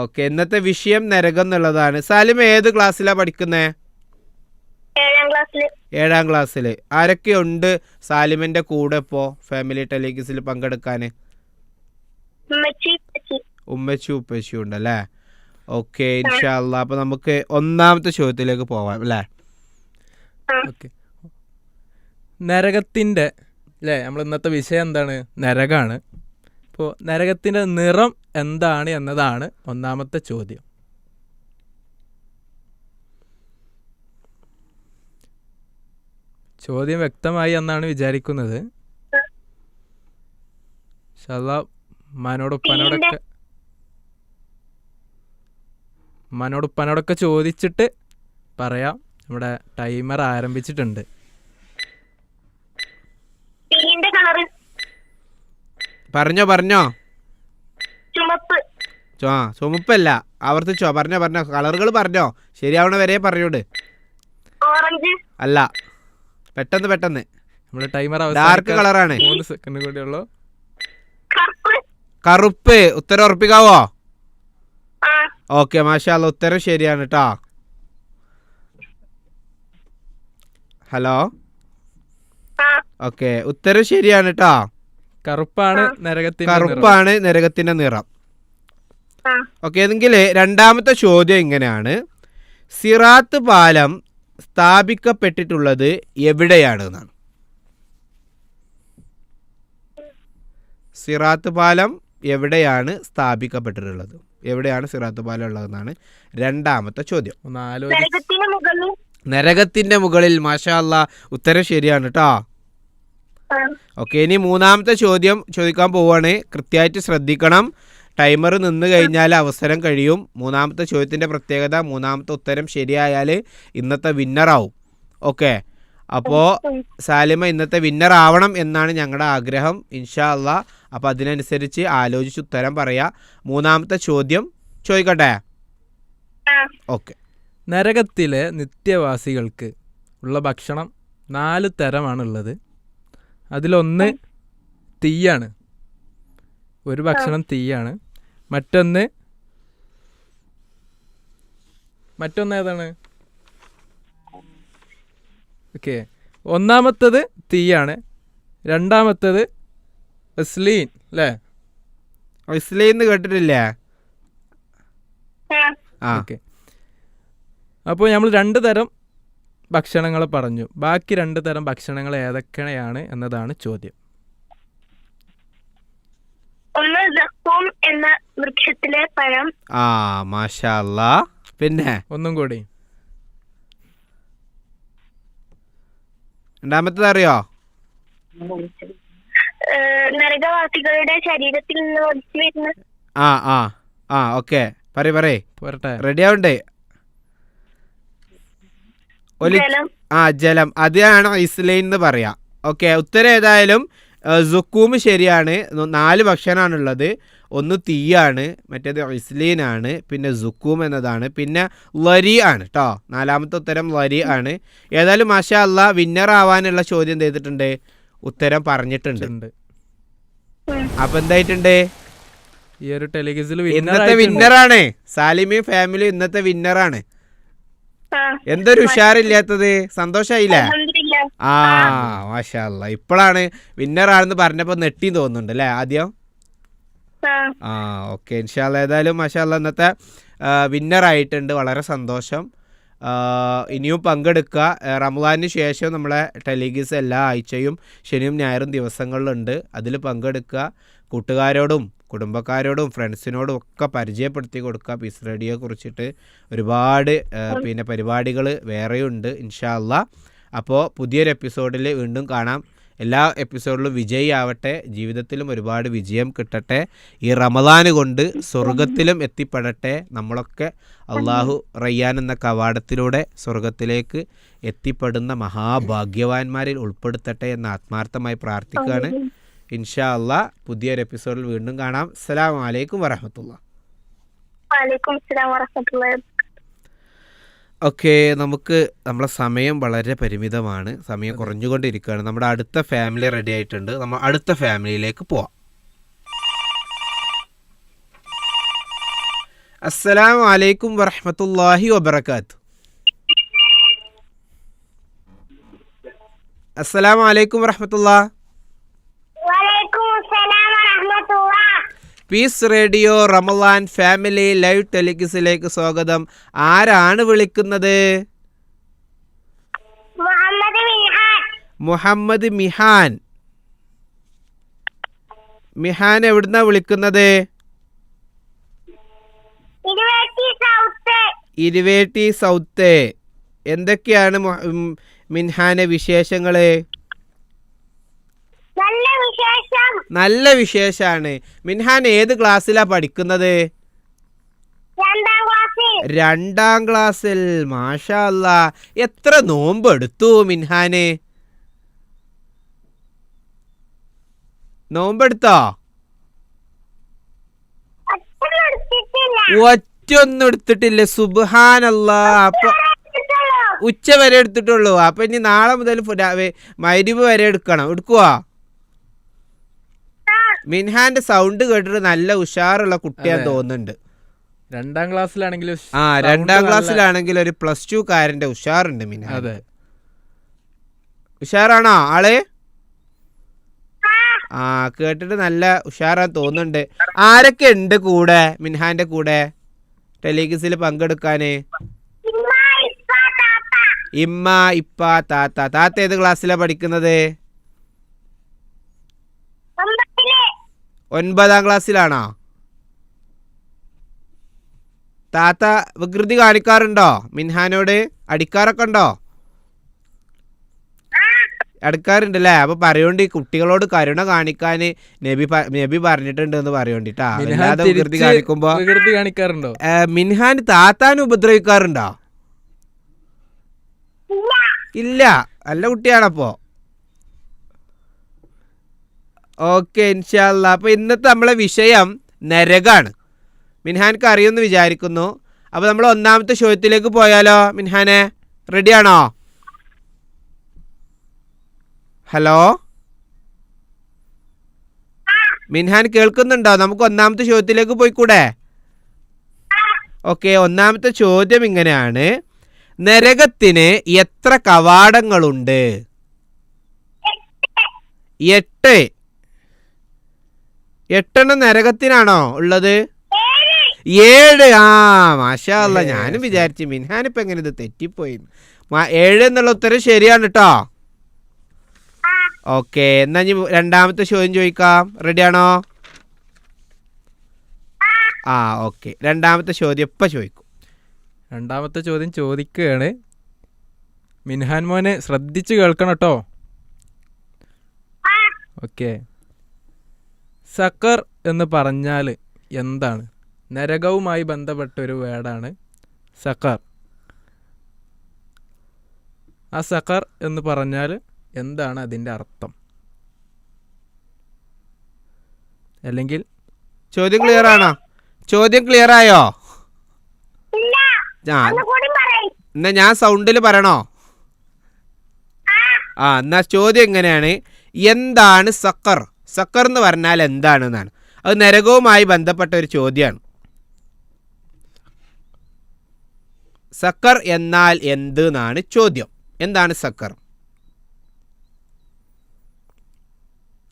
ഓക്കെ, ഇന്നത്തെ വിഷയം നരകം എന്നുള്ളതാണ്. സാലിമ ഏത് ക്ലാസ്സിലാ പഠിക്കുന്നേ? 7ാം ക്ലാസ്സിൽ. ആരൊക്കെയുണ്ട് സാലിമിന്റെ കൂടെ ഇപ്പോ ഫാമിലി ടെലിഗിസിൽ പങ്കെടുക്കാന്? ഉമ്മച്ചി ഉപ്പച്ചി ഉണ്ടല്ലേ? ഓക്കെ, ഇൻഷാ അല്ലാ. അപ്പൊ നമുക്ക് ഒന്നാമത്തെ ചോദ്യത്തിലേക്ക് പോവാം അല്ലേ? ഓക്കെ, നരകത്തിന്റെ അല്ലേ, നമ്മൾ ഇന്നത്തെ വിഷയം എന്താണ്? നരകാണ്. ഇപ്പോൾ നരകത്തിന്റെ നിറം എന്താണ് എന്നതാണ് ഒന്നാമത്തെ ചോദ്യം. ചോദ്യം വ്യക്തമായി എന്നാണ് വിചാരിക്കുന്നത്. മനോടുപ്പനോടൊക്കെ ചോദിച്ചിട്ട് പറയാം. നമ്മുടെ ടൈമർ ആരംഭിച്ചിട്ടുണ്ട്. പറഞ്ഞോ. ചുമപ്പ്. ചുമപ്പല്ല, ആവർത്തിച്ചോ. പറഞ്ഞോ കളറുകൾ പറഞ്ഞോ. ശരിയാവണ വരെ പറഞ്ഞോട്. ഓറഞ്ച്. അല്ല, പെട്ടെന്ന്. നമ്മുടെ ടൈമർ ഡാർക്ക് കളറാണ്. 3 സെക്കൻഡ് കൂടെ ഉള്ളൂ. കറുപ്പ്. ഉത്തരം ഉറപ്പിക്കാവോ? ഓക്കെ, മാഷാ അല്ലാ, ഉത്തരം ശരിയാണ് കേട്ടോ. ഹലോ. ഓക്കെ, ഉത്തരം ശരിയാണ് കേട്ടോ. കറുപ്പാണ് നരകത്തിന്റെ നിറം. ഓക്കെ, എങ്കിൽ രണ്ടാമത്തെ ചോദ്യം ഇങ്ങനെയാണ്. സിറാത്ത് പാലം സ്ഥാപിക്കപ്പെട്ടിട്ടുള്ളത് എവിടെയാണ് എന്നാണ്. സിറാത്ത് പാലം എവിടെയാണ് സ്ഥാപിക്കപ്പെട്ടിട്ടുള്ളത്? എവിടെയാണ് സിറാത്ത് പാലം ഉള്ളതെന്നാണ് രണ്ടാമത്തെ ചോദ്യം. നരകത്തിന്റെ മുകളിൽ. മാഷാ അല്ലാ, ഉത്തരം ശരിയാണ് കേട്ടോ. ഓക്കെ, ഇനി മൂന്നാമത്തെ ചോദ്യം ചോദിക്കാൻ പോവുകയാണ്. കൃത്യമായിട്ട് ശ്രദ്ധിക്കണം. ടൈമർ നിന്ന് കഴിഞ്ഞാൽ അവസരം കഴിയും. മൂന്നാമത്തെ ചോദ്യത്തിൻ്റെ പ്രത്യേകത, മൂന്നാമത്തെ ഉത്തരം ശരിയായാൽ ഇന്നത്തെ വിന്നറാവും. ഓക്കെ, അപ്പോൾ സാലിമ ഇന്നത്തെ വിന്നർ ആവണം എന്നാണ് ഞങ്ങളുടെ ആഗ്രഹം, ഇൻഷാ അല്ലാ. അപ്പോൾ അതിനനുസരിച്ച് ആലോചിച്ച് ഉത്തരം പറയാം. മൂന്നാമത്തെ ചോദ്യം ചോദിക്കട്ടെ? ഓക്കെ. നരകത്തിലെ നിത്യവാസികൾക്ക് ഉള്ള ഭക്ഷണം 4 തരമാണുള്ളത്. അതിലൊന്ന് തീയാണ്, ഒരു ഭക്ഷണം തീയാണ്. മറ്റൊന്ന് ഏതാണ്? ഓക്കെ, ഒന്നാമത്തത് തീയാണ്, രണ്ടാമത്തത് ഇസ്ലീൻ അല്ലേ? ഇസ്ലീന്ന് കേട്ടിട്ടില്ലേ? ആ ഓക്കെ, അപ്പോൾ നമ്മൾ 2 തരം ഭക്ഷണങ്ങൾ പറഞ്ഞു. ബാക്കി 2 തരം ഭക്ഷണങ്ങൾ ഏതൊക്കെയാണ് എന്നതാണ് ചോദ്യം. ഒന്ന് സഖൂം എന്ന വൃക്ഷത്തിലെ പഴം. ആ മാഷാ അല്ലാ. പിന്നെ ഒന്നും കൂടി. രണ്ടാമത്തത് അറിയോ? നരകവാസികളുടെ ശരീരത്തിൽ നിന്ന് ഒലിച്ചു വരുന്ന. ആ ആ ആ ഓക്കെ, പറയേ പോരട്ടെ? റെഡി ആവണ്ടേ? ജലം. ജലം, അതാണ് ഇസ്ലൈൻ എന്ന് പറയാം. ഓക്കെ, ഉത്തരം ഏതായാലും സുക്കൂം ശരിയാണ്. 4 ഭക്ഷണമാണുള്ളത്. ഒന്ന് തീയാണ്, മറ്റേത് ഇസ്ലീനാണ്, പിന്നെ സുക്കൂം എന്നതാണ്, പിന്നെ ലരി ആണ് കേട്ടോ. 4ാമത്തെ ഉത്തരം ലരി ആണ്. ഏതായാലും മാഷാ അല്ലാ, വിന്നർ ആവാനുള്ള ചോദ്യം ചെയ്തിട്ടുണ്ട്, ഉത്തരം പറഞ്ഞിട്ടുണ്ട്. അപ്പൊ എന്തായിട്ടുണ്ട്? ഈ ഒരു ടെലിഗസിൽ ഇന്നത്തെ വിന്നറാണ് സാലിമി ഫാമിലി, ഇന്നത്തെ വിന്നറാണ്. എന്തൊരു ഉഷാറില്ലാത്തത്, സന്തോഷായില്ലേ? ആ മാഷാ അല്ലാ, ഇപ്പോഴാണ് വിന്നറാണെന്ന് പറഞ്ഞപ്പോ നെട്ടി തോന്നുന്നുണ്ട് അല്ലേ ആദ്യം? ആ ഓക്കെ, ഇൻഷാ അല്ലാ. ഏതായാലും മാഷാ അല്ലാ ഇന്നത്തെ വിന്നറായിട്ടുണ്ട്, വളരെ സന്തോഷം. ഇനിയും പങ്കെടുക്കുക. റമദാനിന് ശേഷം നമ്മളെ ടെലിഗിസ് എല്ലാ ആഴ്ചയും ശനിയും ഞായറും ദിവസങ്ങളിലുണ്ട്. അതിൽ പങ്കെടുക്കുക. കൂട്ടുകാരോടും കുടുംബക്കാരോടും ഫ്രണ്ട്സിനോടും ഒക്കെ പരിചയപ്പെടുത്തി കൊടുക്കുക. പീസ് റേഡിയോയെ കുറിച്ചിട്ട് ഒരുപാട് പിന്നെ പരിപാടികൾ വേറെയുണ്ട് ഇൻഷാ അല്ലാ. അപ്പോൾ പുതിയൊരു എപ്പിസോഡിൽ വീണ്ടും കാണാം. എല്ലാ എപ്പിസോഡിലും വിജയി ആവട്ടെ, ജീവിതത്തിലും ഒരുപാട് വിജയം കിട്ടട്ടെ, ഈ റമദാന് കൊണ്ട് സ്വർഗത്തിലും എത്തിപ്പെടട്ടെ. നമ്മളൊക്കെ അള്ളാഹു റയ്യാൻ എന്ന കവാടത്തിലൂടെ സ്വർഗത്തിലേക്ക് എത്തിപ്പെടുന്ന മഹാഭാഗ്യവാന്മാരിൽ ഉൾപ്പെടുത്തട്ടെ എന്ന് ആത്മാർത്ഥമായി പ്രാർത്ഥിക്കുകയാണ്. ഇൻഷാ അല്ലാ പുതിയൊരു എപ്പിസോഡിൽ വീണ്ടും കാണാം. അസ്സലാമു അലൈക്കും വറഹ്മത്തുള്ളാഹി. വഅലൈക്കും അസ്സലാം വറഹ്മത്തുള്ളാഹി. ഓക്കെ, നമുക്ക് നമ്മളെ സമയം വളരെ പരിമിതമാണ്, സമയം കുറഞ്ഞുകൊണ്ടിരിക്കുകയാണ്. നമ്മുടെ അടുത്ത ഫാമിലി റെഡി ആയിട്ടുണ്ട്, നമ്മൾ അടുത്ത ഫാമിലിയിലേക്ക് പോവാം. അസ്സലാമു അലൈക്കും വറഹ്മത്തുള്ളാഹി വബറകാത്ത്. അസ്സലാമു അലൈക്കും വറഹ്മത്തുള്ളാഹി. Peace radio Ramadan family live ടെലിഗിസിലേക്ക് സ്വാഗതം. ആരാണ് വിളിക്കുന്നത്? മുഹമ്മദ് മിഹാൻ. മിഹാൻ എവിടുന്നാ വിളിക്കുന്നത്? ഇരുവേട്ടി സൗത്ത്. എന്തൊക്കെയാണ് മിൻഹാന്റെ വിശേഷങ്ങള്? നല്ല വിശേഷാണ്. മിൻഹാൻ ഏത് ക്ലാസ്സിലാ പഠിക്കുന്നത്? 2ാം ക്ലാസ്സിൽ. മാഷാ അല്ലാ. എത്ര നോമ്പ് എടുത്തു മിൻഹാന്? നോമ്പെടുത്തോ? ഒറ്റൊന്നും എടുത്തിട്ടില്ല. സുബ്ഹാനല്ലാ. അപ്പൊ ഉച്ച വരെ എടുത്തിട്ടുള്ളൂ. അപ്പൊ ഇനി നാളെ മുതൽ മഗ്‌രിബ് വരെ എടുക്കുവോ? മിൻഹാന്റെ സൗണ്ട് കേട്ടിട്ട് നല്ല ഉഷാറുള്ള കുട്ടിയാന്ന് തോന്നുന്നുണ്ട്. 2ാം ക്ലാസ്സിലാണെങ്കിൽ 2ാം ക്ലാസ്സിലാണെങ്കിൽ ഒരു +2 കാരന്റെ ഉഷാറുണ്ട് മിൻഹാൻ. അതെ, ഉഷാറാണോ ആള്? കേട്ടിട്ട് നല്ല ഉഷാറാന്ന് തോന്നുന്നുണ്ട്. ആരൊക്കെ ഉണ്ട് കൂടെ മിൻഹാന്റെ കൂടെ ടെലിഗിസിൽ പങ്കെടുക്കാന്? ഇമ്മ, ഇപ്പ, താത്ത. താത്ത ഏത് ക്ലാസ്സിലാ പഠിക്കുന്നത്? 9ാം ക്ലാസ്സിലാണോ? താത്ത വികൃതി കാണിക്കാറുണ്ടോ മിൻഹാനോട്? അടിക്കാറൊക്കെ ഉണ്ടോ? അടിക്കാറുണ്ടല്ലേ? അപ്പൊ പറയോണ്ടി, കുട്ടികളോട് കരുണ കാണിക്കാന് നബി പറഞ്ഞിട്ടുണ്ട് എന്ന് പറയോണ്ടിട്ടാ. അല്ലാതെ വികൃതി കാണിക്കുമ്പോ വികൃതി കാണിക്കാറുണ്ടോ? മിൻഹാൻ താത്താൻ ഉപദ്രവിക്കാറുണ്ടോ? ഇല്ല, നല്ല കുട്ടിയാണപ്പോ. ഓക്കെ, ഇൻഷാ അല്ലാ. അപ്പൊ ഇന്നത്തെ നമ്മളെ വിഷയം നരകാണ്. മിൻഹാൻക്ക് അറിയുമെന്ന് വിചാരിക്കുന്നു. അപ്പൊ നമ്മൾ 1ാമത്തെ ചോദ്യത്തിലേക്ക് പോയാലോ? മിൻഹാനെ റെഡിയാണോ? ഹലോ മിൻഹാൻ കേൾക്കുന്നുണ്ടോ? നമുക്ക് ഒന്നാമത്തെ ചോദ്യത്തിലേക്ക് പോയിക്കൂടെ? ഓക്കെ, ഒന്നാമത്തെ ചോദ്യം ഇങ്ങനെയാണ്: നരകത്തിന് എത്ര കവാടങ്ങളുണ്ട്? 8. 8 നരകത്തിനാണോ ഉള്ളത്? 7. ആ മാഷാ അല്ലാ, ഞാനും വിചാരിച്ചു മിൻഹാൻ ഇപ്പം എങ്ങനെ ഇത് തെറ്റിപ്പോയി. 7 എന്നുള്ള ഉത്തരം ശരിയാണ് കേട്ടോ. ഓക്കെ, എന്നാ ഇനി രണ്ടാമത്തെ ചോദ്യം ചോദിക്കാം. റെഡിയാണോ? ആ ഓക്കെ, രണ്ടാമത്തെ ചോദ്യം ഇപ്പം ചോദിക്കും. രണ്ടാമത്തെ ചോദ്യം ചോദിക്കുകയാണ്. മിൻഹാൻ മോനെ ശ്രദ്ധിച്ച് കേൾക്കണം കേട്ടോ. ഓക്കെ, സക്കർ എന്ന് പറഞ്ഞാൽ എന്താണ്? നരകവുമായി ബന്ധപ്പെട്ട ഒരു വേർഡാണ് സക്കർ. ആ സക്കർ എന്ന് പറഞ്ഞാൽ എന്താണ് അതിൻ്റെ അർത്ഥം? അല്ലെങ്കിൽ ചോദ്യം ക്ലിയർ ആണോ? ചോദ്യം ക്ലിയർ ആയോ? എന്നാ ഞാൻ സൗണ്ടിൽ പറയണോ? എന്നാ ചോദ്യം എങ്ങനെയാണ്: എന്താണ് സക്കർ? സക്കർ എന്ന് പറഞ്ഞാൽ എന്താണെന്നാണ്. അത് നരകവുമായി ബന്ധപ്പെട്ട ഒരു ചോദ്യമാണ്. സക്കർ എന്നാൽ എന്ത് എന്നാണ് ചോദ്യം. എന്താണ് സക്കർ?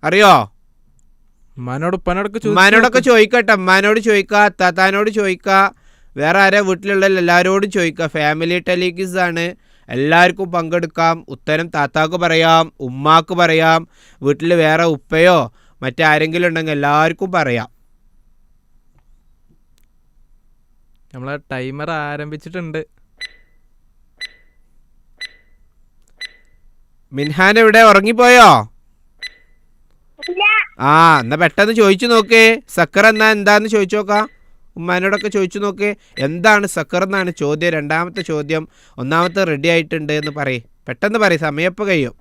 അറിയോ? മനോടൊക്കെ ചോദിക്കട്ടെ. അമ്മാനോട് ചോദിക്കുക, താത്താനോട് ചോദിക്കുക, വേറെ ആരാ വീട്ടിലുള്ള എല്ലാവരോടും ചോദിക്കുക. ഫാമിലി ടെലിക്വിസ് ആണ്, എല്ലാവർക്കും പങ്കെടുക്കാം. ഉത്തരം താത്താക്ക് പറയാം, ഉമ്മാക്ക് പറയാം, വീട്ടിൽ വേറെ ഉപ്പയോ മറ്റാരെങ്കിലും ഉണ്ടെങ്കിൽ എല്ലാവർക്കും പറയാം. നമ്മളെ ടൈമർ ആരംഭിച്ചിട്ടുണ്ട്. മിൻഹാൻ എവിടെ? ഉറങ്ങിപ്പോയോ? എന്നാ പെട്ടെന്ന് ചോദിച്ചു നോക്കേ. സക്കർ എന്നാ എന്താന്ന് ചോദിച്ചു നോക്കാം. ഉമ്മാനോടൊക്കെ ചോദിച്ചു നോക്കേ, എന്താണ് സക്കർ എന്നാണ് ചോദ്യം. രണ്ടാമത്തെ ചോദ്യം. ഒന്നാമത്തെ റെഡി ആയിട്ടുണ്ട് എന്ന് പറയ്, പെട്ടെന്ന് പറയ്, സമയപ്പോൾ കഴിയും.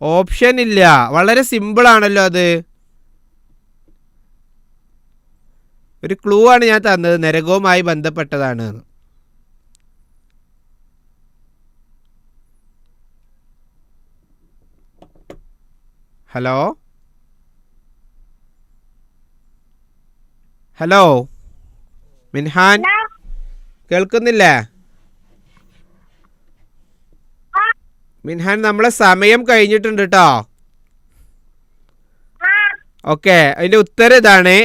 ഓപ്ഷൻ ഇല്ല, വളരെ സിമ്പിൾ ആണല്ലോ അത്. ഒരു ക്ലൂ ആണ് ഞാൻ തന്നത്, നരകവുമായി ബന്ധപ്പെട്ടതാണ്. ഹലോ ഹലോ മിൻഹാൻ കേൾക്കുന്നില്ലേ? മിൻഹാൻ, നമ്മളെ സമയം കഴിഞ്ഞിട്ടുണ്ട് കേട്ടോ. ഓക്കെ, അതിൻ്റെ ഉത്തരം ഇതാണ്.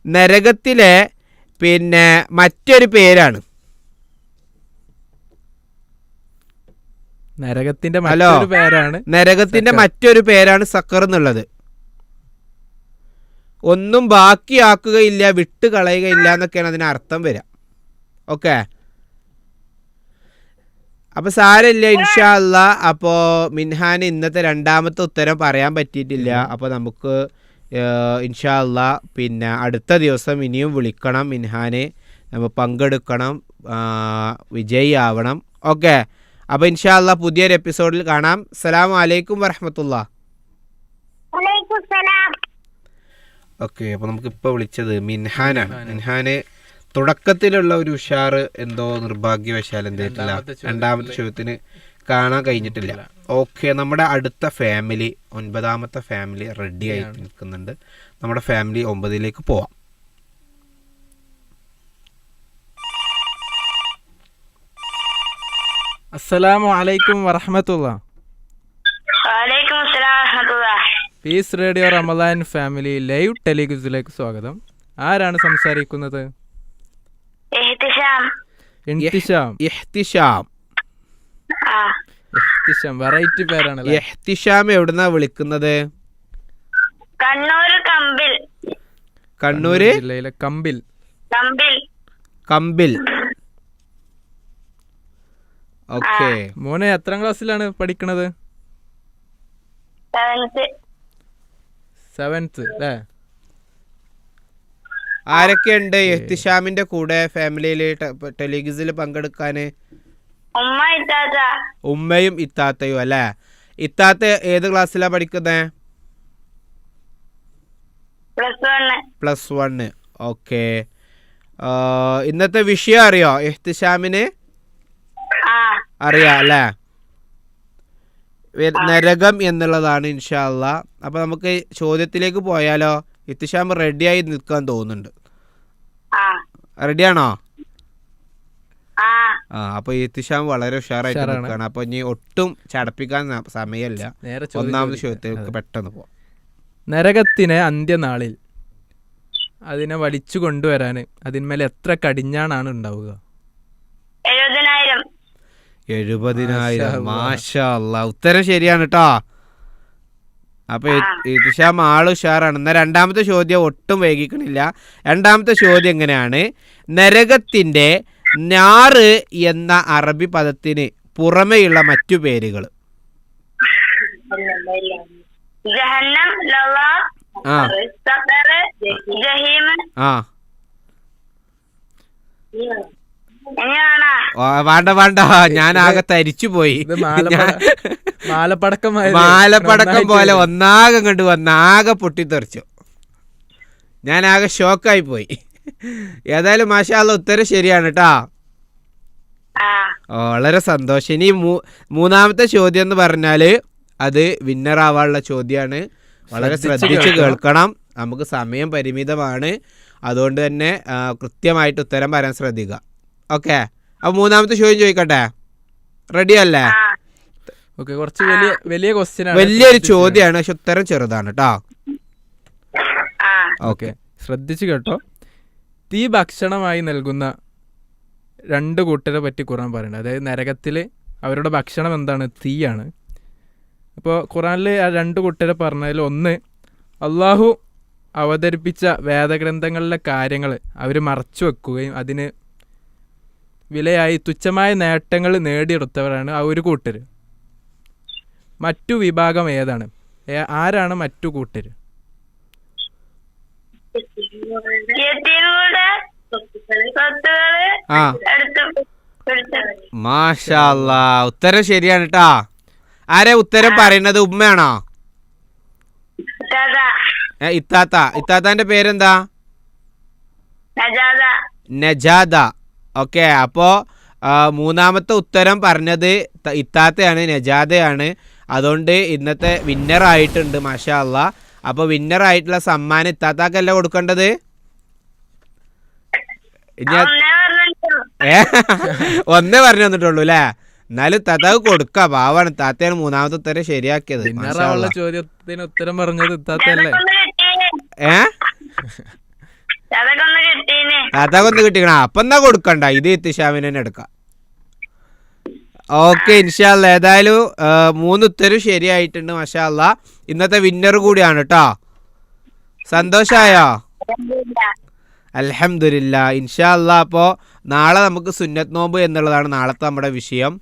നരകത്തിലെ മറ്റൊരു പേരാണ്. നരകത്തിന്റെ മറ്റൊരു പേരാണ് നരകത്തിന്റെ മറ്റൊരു പേരാണ് സക്കർ എന്നുള്ളത്. ഒന്നും ബാക്കിയാക്കുകയില്ല, വിട്ട് കളയുകയില്ല എന്നൊക്കെയാണ് അതിന് അർത്ഥം വരിക. ഓക്കെ, അപ്പോൾ സാരമില്ല, ഇൻഷാ അല്ലാ. അപ്പോൾ മിൻഹാന് ഇന്നത്തെ രണ്ടാമത്തെ ഉത്തരം പറയാൻ പറ്റിയിട്ടില്ല. അപ്പോൾ നമുക്ക് ഇൻഷാ അല്ലാ അടുത്ത ദിവസം ഇനിയും വിളിക്കണം മിൻഹാനെ, നമ്മൾ പങ്കെടുക്കണം, വിജയി ആവണം. ഓക്കെ, അപ്പോൾ ഇൻഷാ അല്ലാ പുതിയൊരു എപ്പിസോഡിൽ കാണാം. അസ്സലാമു അലൈക്കും വറഹ്മത്തുള്ളാഹി. ഓക്കെ, അപ്പോൾ നമുക്കിപ്പോൾ വിളിച്ചത് മിൻഹാനാണ്. മിൻഹാന് തുടക്കത്തിലുള്ള ഒരു ഉഷാറ് എന്തോ നിർഭാഗ്യവശാൽ എന്തായിട്ടില്ല, രണ്ടാമത്തെ ചോദ്യത്തിന് കാണാൻ കഴിഞ്ഞിട്ടില്ല. ഓക്കെ, നമ്മുടെ അടുത്ത ഫാമിലി 9ാമത്തെ ഫാമിലി റെഡി ആയിട്ട് നിൽക്കുന്നുണ്ട്. നമ്മുടെ ഫാമിലി 9ലേക്ക് പോവാം. അസ്സലാമു അലൈക്കും വറഹ്മത്തുള്ളാഹി. Peace radio Ramadan family live ടെലിക്വിസിലേക്ക് സ്വാഗതം. ആരാണ് സംസാരിക്കുന്നത്? വെറൈറ്റി പേരാണ്. ഇഹ്തിശാം എവിടുന്നാ വിളിക്കുന്നത്? കണ്ണൂര് ജില്ലയിലെ കമ്പിൽ. ഓക്കെ, മോനെ എത്രാം ക്ലാസ്സിലാണ് പഠിക്കണത്? 7th അല്ലേ? ആരൊക്കെയുണ്ട് ഇഹ്തിശാമിന്റെ കൂടെ ഫാമിലിയിൽ ടെലിക്വിസിൽ പങ്കെടുക്കാൻ? ഉമ്മയും ഇത്താത്തയും അല്ലേ? ഇത്താത്ത ഏത് ക്ലാസ്സിലാണ് പഠിക്കുന്നത്? +1. ഓക്കെ, ഇന്നത്തെ വിഷയം അറിയോ ഇഹ്തിശാമിന്? അറിയാം അല്ലേ? നരകം എന്നുള്ളതാണ് ഇൻഷാ അല്ലാ. അപ്പോൾ നമുക്ക് ചോദ്യത്തിലേക്ക് പോയാലോ? ഇത്തിഷാം റെഡിയായി നിൽക്കാൻ തോന്നുന്നുണ്ട്. റെഡിയാണോ? അപ്പോൾ ഇത്തിഷാം വളരെ ഉഷാറായിട്ട് നിൽക്കുകയാണ്. അപ്പോൾ ഇനി ഒട്ടും ചടപ്പിക്കാൻ സമയമില്ല. ഒന്നാമത് ചോദ്യത്തിലേക്ക് പെട്ടെന്ന് പോവാം. നരകത്തിന് അന്ത്യനാളിൽ അതിനെ വലിച്ചു കൊണ്ടുവരാൻ അതിന്മേൽ എത്ര കടിഞ്ഞാണാണ് ഉണ്ടാവുക? 70,000. മാഷാ അല്ലാ, ഉത്തരം ശരിയാണ് കേട്ടോ. അപ്പൊ ഇത്തിഷാം ആള് ഉഷാറാണ്. എന്നാൽ രണ്ടാമത്തെ ചോദ്യം ഒട്ടും വൈകിക്കണില്ല. രണ്ടാമത്തെ ചോദ്യം എങ്ങനെയാണ്? നരകത്തിന്റെ ഞാറ് എന്ന അറബി പദത്തിന് പുറമെയുള്ള മറ്റു പേരുകൾ. ജഹന്നം, ലള, സഖർ, ജഹീം. വേണ്ട, ഞാൻ ആകെ തരിച്ചു പോയി. മാലപ്പടക്കം പോലെ ഒന്നാകെ കണ്ടു ആകെ പൊട്ടിത്തെറിച്ചു. ഞാൻ ആകെ ഷോക്കായി പോയി. ഏതായാലും മാഷാ അല്ലാ ഉത്തരം ശരിയാണ് കേട്ടാ. വളരെ സന്തോഷം. ഇനി മൂന്നാമത്തെ ചോദ്യം എന്ന് പറഞ്ഞാല് അത് വിന്നർ ആവാനുള്ള ചോദ്യമാണ്. വളരെ ശ്രദ്ധിച്ച് കേൾക്കണം. നമുക്ക് സമയം പരിമിതമാണ്. അതുകൊണ്ട് തന്നെ കൃത്യമായിട്ട് ഉത്തരം പറയാൻ ശ്രദ്ധിക്കുക. ഓക്കെ, അപ്പൊ മൂന്നാമത്തെ ചോദ്യം ചോദിക്കട്ടെ? റെഡി അല്ലേ? കുറച്ച് വലിയ ക്വസ്റ്റ്യൻ, വലിയൊരു ചോദ്യമാണ്, പക്ഷെ ഉത്തരം ചെറുതാണ് കേട്ടോ. ഓക്കെ, ശ്രദ്ധിച്ചു കേട്ടോ. തീ ഭക്ഷണമായി നൽകുന്ന 2 കൂട്ടരെ പറ്റി ഖുർആൻ പറയുന്നത്. അതായത് നരകത്തിൽ അവരുടെ ഭക്ഷണം എന്താണ്? തീയാണ്. അപ്പോൾ ഖുർആനിൽ ആ 2 കൂട്ടരെ പറഞ്ഞതിൽ ഒന്ന്, അള്ളാഹു അവതരിപ്പിച്ച വേദഗ്രന്ഥങ്ങളിലെ കാര്യങ്ങൾ അവർ മറച്ചു വെക്കുകയും അതിന് വിലയായി തുച്ഛമായ നേട്ടങ്ങൾ നേടിയെടുത്തവരാണ് ആ ഒരു കൂട്ടർ. മറ്റു വിഭാഗം ഏതാണ്? ആരാണ് മറ്റു കൂട്ടർ? മാഷാ അല്ലാ, ഉത്തരം ശരിയാണ് കേട്ടാ. ആരെ ഉത്തരം പറയുന്നത്? ഉമ്മയാണോ? ഇത്താത്താന്റെ പേരെന്താ? നജാദ. ഓക്കെ, അപ്പോ മൂന്നാമത്തെ ഉത്തരം പറഞ്ഞത് ഇത്താത്തയാണ്, നജാദയാണ്. അതുകൊണ്ട് ഇന്നത്തെ വിന്നർ ആയിട്ടുണ്ട്. മാഷാ അല്ലാ. അപ്പൊ വിന്നർ ആയിട്ടുള്ള സമ്മാനം ഇത്താത്താക്കല്ല കൊടുക്കേണ്ടത്? ഒന്നേ പറഞ്ഞു തന്നിട്ടുള്ളൂ അല്ലേ? എന്നാലും താത്താക്ക് കൊടുക്ക. പാവാണ്, താത്തയാണ് മൂന്നാമത്തെ ഉത്തരം ശരിയാക്കിയത്. ചോദ്യത്തിന് ഉത്തരം പറഞ്ഞത് ഇത്താത്തല്ലേ? താത്താക്കൊന്ന് കിട്ടിക്കണ. അപ്പൊ എന്നാ കൊടുക്കണ്ട, ഇത് ഇത്തിഷാമിന് തന്നെ എടുക്കാം. ഓക്കെ, ഇൻഷാ അല്ലാ. ഏതായാലും 3 ഉത്തരം ശരിയായിട്ടുണ്ട്. മാഷാ അല്ലാ, ഇന്നത്തെ വിന്നർ കൂടിയാണ് കേട്ടോ. സന്തോഷായോ? അൽഹംദുലില്ലാ. ഇൻഷാ അല്ലാ. അപ്പോൾ നാളെ നമുക്ക് സുന്നത്ത് നോമ്പ് എന്നുള്ളതാണ് നാളത്തെ നമ്മുടെ വിഷയം.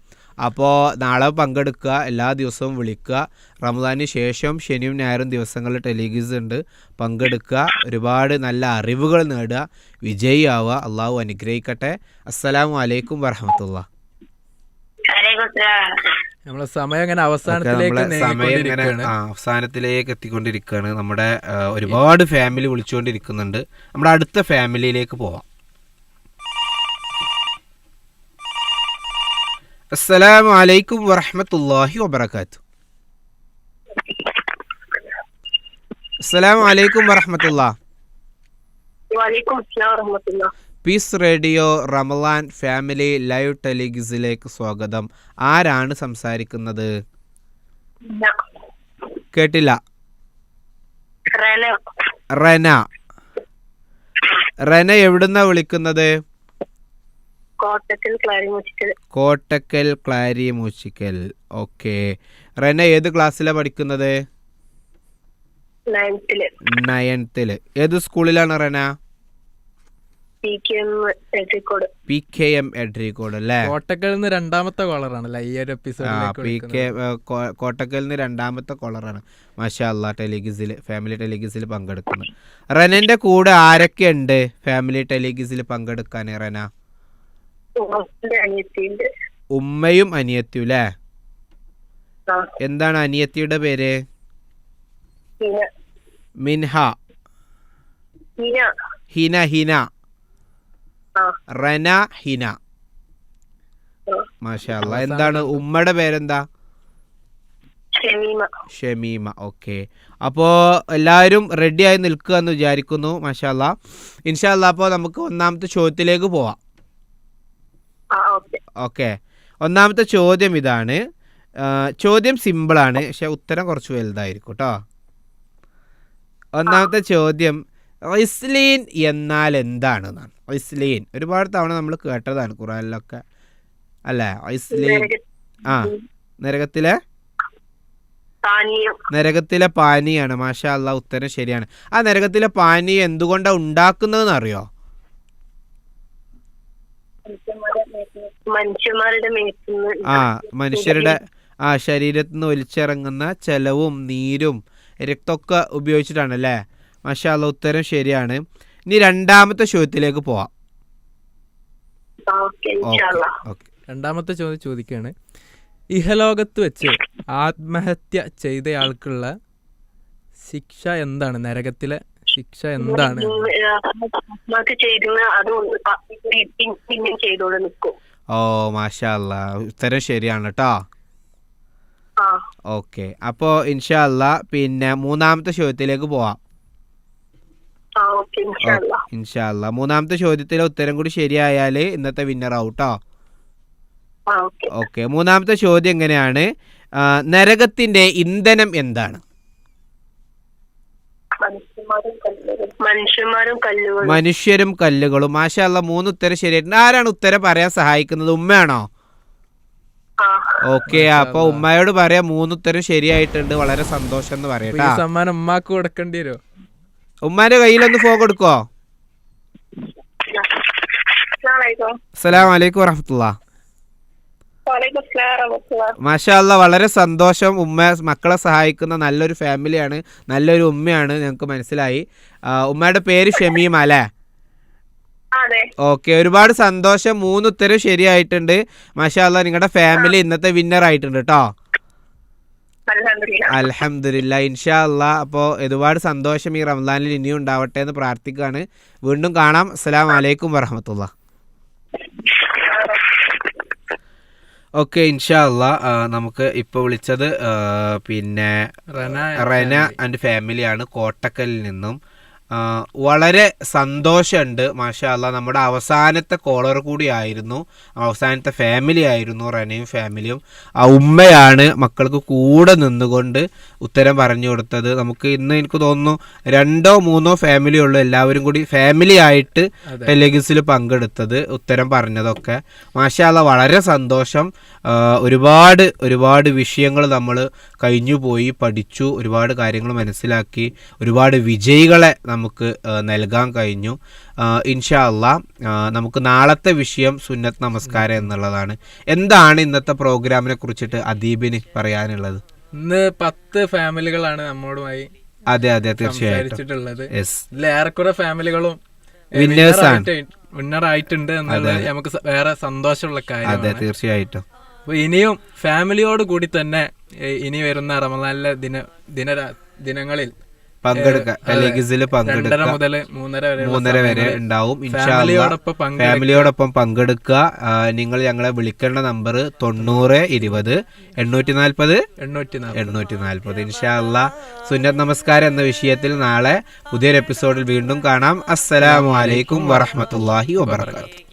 അപ്പോൾ നാളെ പങ്കെടുക്കുക, എല്ലാ ദിവസവും വിളിക്കുക. റമദാനിന് ശേഷം ശനിയും ഞായറും ദിവസങ്ങളിൽ ടെലിഗിസ് ഉണ്ട്, പങ്കെടുക്കുക. ഒരുപാട് നല്ല അറിവുകൾ നേടുക, വിജയിയാവുക. അള്ളാഹു അനുഗ്രഹിക്കട്ടെ. അസ്സലാമു അലൈക്കും വറഹ്മത്തുള്ളാഹി. നമ്മളെ സമയം അങ്ങനെ അവസാനത്തിലേക്ക് എത്തിക്കൊണ്ടിരിക്കുകയാണ്. നമ്മുടെ ഒരുപാട് ഫാമിലി വിളിച്ചുകൊണ്ടിരിക്കുന്നുണ്ട്. നമ്മുടെ അടുത്ത ഫാമിലിയിലേക്ക് പോവാം. അസ്സലാമു അലൈക്കും വറഹ്മത്തുള്ളാഹി വബറകാതുഹു. അസ്സലാമു അലൈക്കും വറഹ്മത്തുള്ളാഹി. Peace radio Ramadan family live ടെലിഗിസിലേക്ക് സ്വാഗതം. ആരാണ് സംസാരിക്കുന്നത്? കേട്ടില്ല. റെന എവിടുന്നാ വിളിക്കുന്നത്? കോട്ടക്കൽ ക്ലാരി മൂച്ചിക്കൽ. ഓക്കെ, റെന ഏത് ക്ലാസ്സിലാണ് പഠിക്കുന്നത്? 9th. ഏത് സ്കൂളിലാണ് റെന? PKM എഡ്രിക്കോട് അല്ലേ? കോട്ടക്കലിൽ നിന്ന് രണ്ടാമത്തെ കോളറാണല്ലേ ഈ ഒരു എപ്പിസോഡ്? കോട്ടക്കലിൽ നിന്ന് രണ്ടാമത്തെ കോളറാണ്. മാഷാ അല്ലാ. ടെലിഗിസിൽ, ഫാമിലി ടെലിഗിസിൽ പങ്കെടുക്കുന്നു. റെനന്റെ കൂടെ ആരൊക്കെ ഉണ്ട് ഫാമിലി ടെലിഗിസിൽ പങ്കെടുക്കാൻ? റെന ഉമ്മയും അനിയത്തിയും അല്ലേ? എന്താണ് അനിയത്തിയുടെ പേര്? മിൻഹ. ഹിന. റന ഹിന. മാഷാ അല്ലാ. എന്താണ് ഉമ്മയുടെ പേരെന്താ? ഷമീമ. ഓക്കെ, അപ്പോൾ എല്ലാവരും റെഡിയായി നിൽക്കുക എന്ന് വിചാരിക്കുന്നു. മാഷാ അല്ലാ. ഇൻഷാ അല്ലാ, അപ്പോൾ നമുക്ക് ഒന്നാമത്തെ ചോദ്യത്തിലേക്ക് പോവാം. ഓക്കെ, ഒന്നാമത്തെ ചോദ്യം ഇതാണ്. ചോദ്യം സിമ്പിളാണ്, പക്ഷെ ഉത്തരം കുറച്ച് വലുതായിരിക്കും കേട്ടോ. ഒന്നാമത്തെ ചോദ്യം, ഇസ്ലീൻ എന്നാൽ എന്താണ് എന്നാണ്. ഇസ്ലീൻ ഒരുപാട് തവണ നമ്മൾ കേട്ടതാണ് ഖുറാനിലൊക്കെ അല്ലേ. ഇസ്ലീൻ നരകത്തിലെ പാനീയാണ്. മാഷാ അല്ലാ, ഉത്തരം ശരിയാണ്. ആ നരകത്തിലെ പാനീയം എന്തുകൊണ്ടാണ് ഉണ്ടാക്കുന്നതെന്ന് അറിയോ? മനുഷ്യരുടെ ശരീരത്തിൽ നിന്ന് ഒലിച്ചിറങ്ങുന്ന ചെലവും നീരും രക്തമൊക്കെ ഉപയോഗിച്ചിട്ടാണല്ലേ. മാഷാ അല്ലാ, ഉത്തരം ശരിയാണ്. ഇനി രണ്ടാമത്തെ ചോദ്യത്തിലേക്ക് പോവാം. രണ്ടാമത്തെ ചോദ്യം ചോദിക്കുകയാണ്, ഇഹലോകത്ത് വെച്ച് ആത്മഹത്യ ചെയ്തയാൾക്കുള്ള ശിക്ഷ എന്താണ്? നരകത്തിലെ ശിക്ഷ എന്താണ്? ഓ മാഷാ അല്ലാ, ഉത്തരം ശരിയാണ് കേട്ടോ. ഓക്കെ, അപ്പോൾ ഇൻഷാ അല്ലാ പിന്നെ മൂന്നാമത്തെ ചോദ്യത്തിലേക്ക് പോവാം. ഇൻഷാ അല്ലാ, മൂന്നാമത്തെ ചോദ്യത്തിലെ ഉത്തരം കൂടി ശരിയായാൽ ഇന്നത്തെ വിന്നർ ആവൂട്ടോ. ഓക്കെ, മൂന്നാമത്തെ ചോദ്യം എങ്ങനെയാണ്? നരകത്തിന്റെ ഇന്ധനം എന്താണ്? മനുഷ്യരും കല്ലുകളും. മാഷാ അല്ലാ, 3 ഉത്തരം ശരിയായിട്ടുണ്ട്. ആരാണ് ഉത്തരം പറയാൻ സഹായിക്കുന്നത്? ഉമ്മയാണോ? ഓക്കെ, അപ്പൊ ഉമ്മയോട് പറയാം 3 ഉത്തരം ശരിയായിട്ടുണ്ട്, വളരെ സന്തോഷം എന്ന് പറയട്ടാ. സമ്മാനം ഉമ്മാക്ക് കൊടുക്കേണ്ടി വരുമോ? ഉമ്മാന്റെ കയ്യിലൊന്ന് ഫോൺ കൊടുക്കോ? അസ്സലാമു അലൈക്കും വറഹ്മത്തുള്ളാഹി. മാഷാ അല്ലാ, വളരെ സന്തോഷം. ഉമ്മ മക്കളെ സഹായിക്കുന്ന നല്ലൊരു ഫാമിലിയാണ്, നല്ലൊരു ഉമ്മയാണ്, ഞങ്ങൾക്ക് മനസ്സിലായി. ഉമ്മയുടെ പേര് ഷമീമ അല്ലേ? ഓക്കെ, ഒരുപാട് സന്തോഷം. 3 ഉത്തരം ശരിയായിട്ടുണ്ട്. മാഷാ അല്ലാ, നിങ്ങളുടെ ഫാമിലി ഇന്നത്തെ വിന്നർ ആയിട്ടുണ്ട് കേട്ടോ. അൽഹംദുലില്ലാ, ഇൻഷാ അല്ലാ. അപ്പോൾ ഒരുപാട് സന്തോഷം. ഈ റമദാനിൽ ഇനിയും ഉണ്ടാവട്ടെ എന്ന് പ്രാർത്ഥിക്കുകയാണ്. വീണ്ടും കാണാം. അസ്സലാമു അലൈക്കും വറഹ്മത്തുള്ളാഹി. ഓക്കെ, ഇൻഷാ അല്ലാ, നമുക്ക് ഇപ്പോൾ വിളിച്ചത് പിന്നെ റന ആൻഡ് ഫാമിലിയാണ് കോട്ടക്കലിൽ നിന്നും. വളരെ സന്തോഷമുണ്ട്. മാഷാ അല്ലാ, നമ്മുടെ അവസാനത്തെ കോളർ കൂടി ആയിരുന്നു, അവസാനത്തെ ഫാമിലി ആയിരുന്നു റനയും ഫാമിലിയും. ആ ഉമ്മയാണ് മക്കൾക്ക് കൂടെ നിന്നുകൊണ്ട് ഉത്തരം പറഞ്ഞു കൊടുത്തത്. നമുക്ക് ഇന്ന് എനിക്ക് തോന്നുന്നു 2-3 ഫാമിലി ഉള്ളൂ എല്ലാവരും കൂടി ഫാമിലി ആയിട്ട് ടെലിഗസിൽ പങ്കെടുത്തത്, ഉത്തരം പറഞ്ഞതൊക്കെ. മാഷാ അല്ലാ, വളരെ സന്തോഷം. ഒരുപാട് വിഷയങ്ങൾ നമ്മൾ കഴിഞ്ഞുപോയി, പഠിച്ചു, ഒരുപാട് കാര്യങ്ങൾ മനസ്സിലാക്കി, ഒരുപാട് വിജയികളെ നമുക്ക് നൽകാൻ കഴിഞ്ഞു. ഇൻഷാ അല്ലാ, നമുക്ക് നാളത്തെ വിഷയം സുന്നത്ത് നമസ്കാരം എന്നുള്ളതാണ്. എന്താണ് ഇന്നത്തെ പ്രോഗ്രാമിനെ കുറിച്ചിട്ട് അദീബിന് പറയാനുള്ളത്? ഇന്ന് 10 ഫാമിലികളാണ് നമ്മോടുമായി അതെ തീർച്ചയായിട്ടും ഏറെക്കുറെ ഫാമിലികളും വിന്നർ ആയിട്ടുണ്ട് എന്നുള്ളത് നമുക്ക് വേറെ സന്തോഷമുള്ള കാര്യം. അതെ തീർച്ചയായിട്ടും. അപ്പൊ ഇനിയും ഫാമിലിയോട് കൂടി തന്നെ ഇനി വരുന്ന റമദാനിലെ ദിനങ്ങളിൽ പങ്കെടുക്കാം. 2:30 മുതൽ 3:30 വരെ ഉണ്ടാവും. ഫാമിലിയോടൊപ്പം പങ്കെടുക്കുക. നിങ്ങൾ ഞങ്ങളെ വിളിക്കേണ്ട നമ്പർ 90-20-840-840. ഇൻഷാ അല്ലാ, സുന്നത്ത് നമസ്കാരം എന്ന വിഷയത്തിൽ നാളെ പുതിയൊരു എപ്പിസോഡിൽ വീണ്ടും കാണാം. അസ്സലാമു അലൈക്കും വറഹ്മത്തുള്ളാഹി വബറകാതുഹു.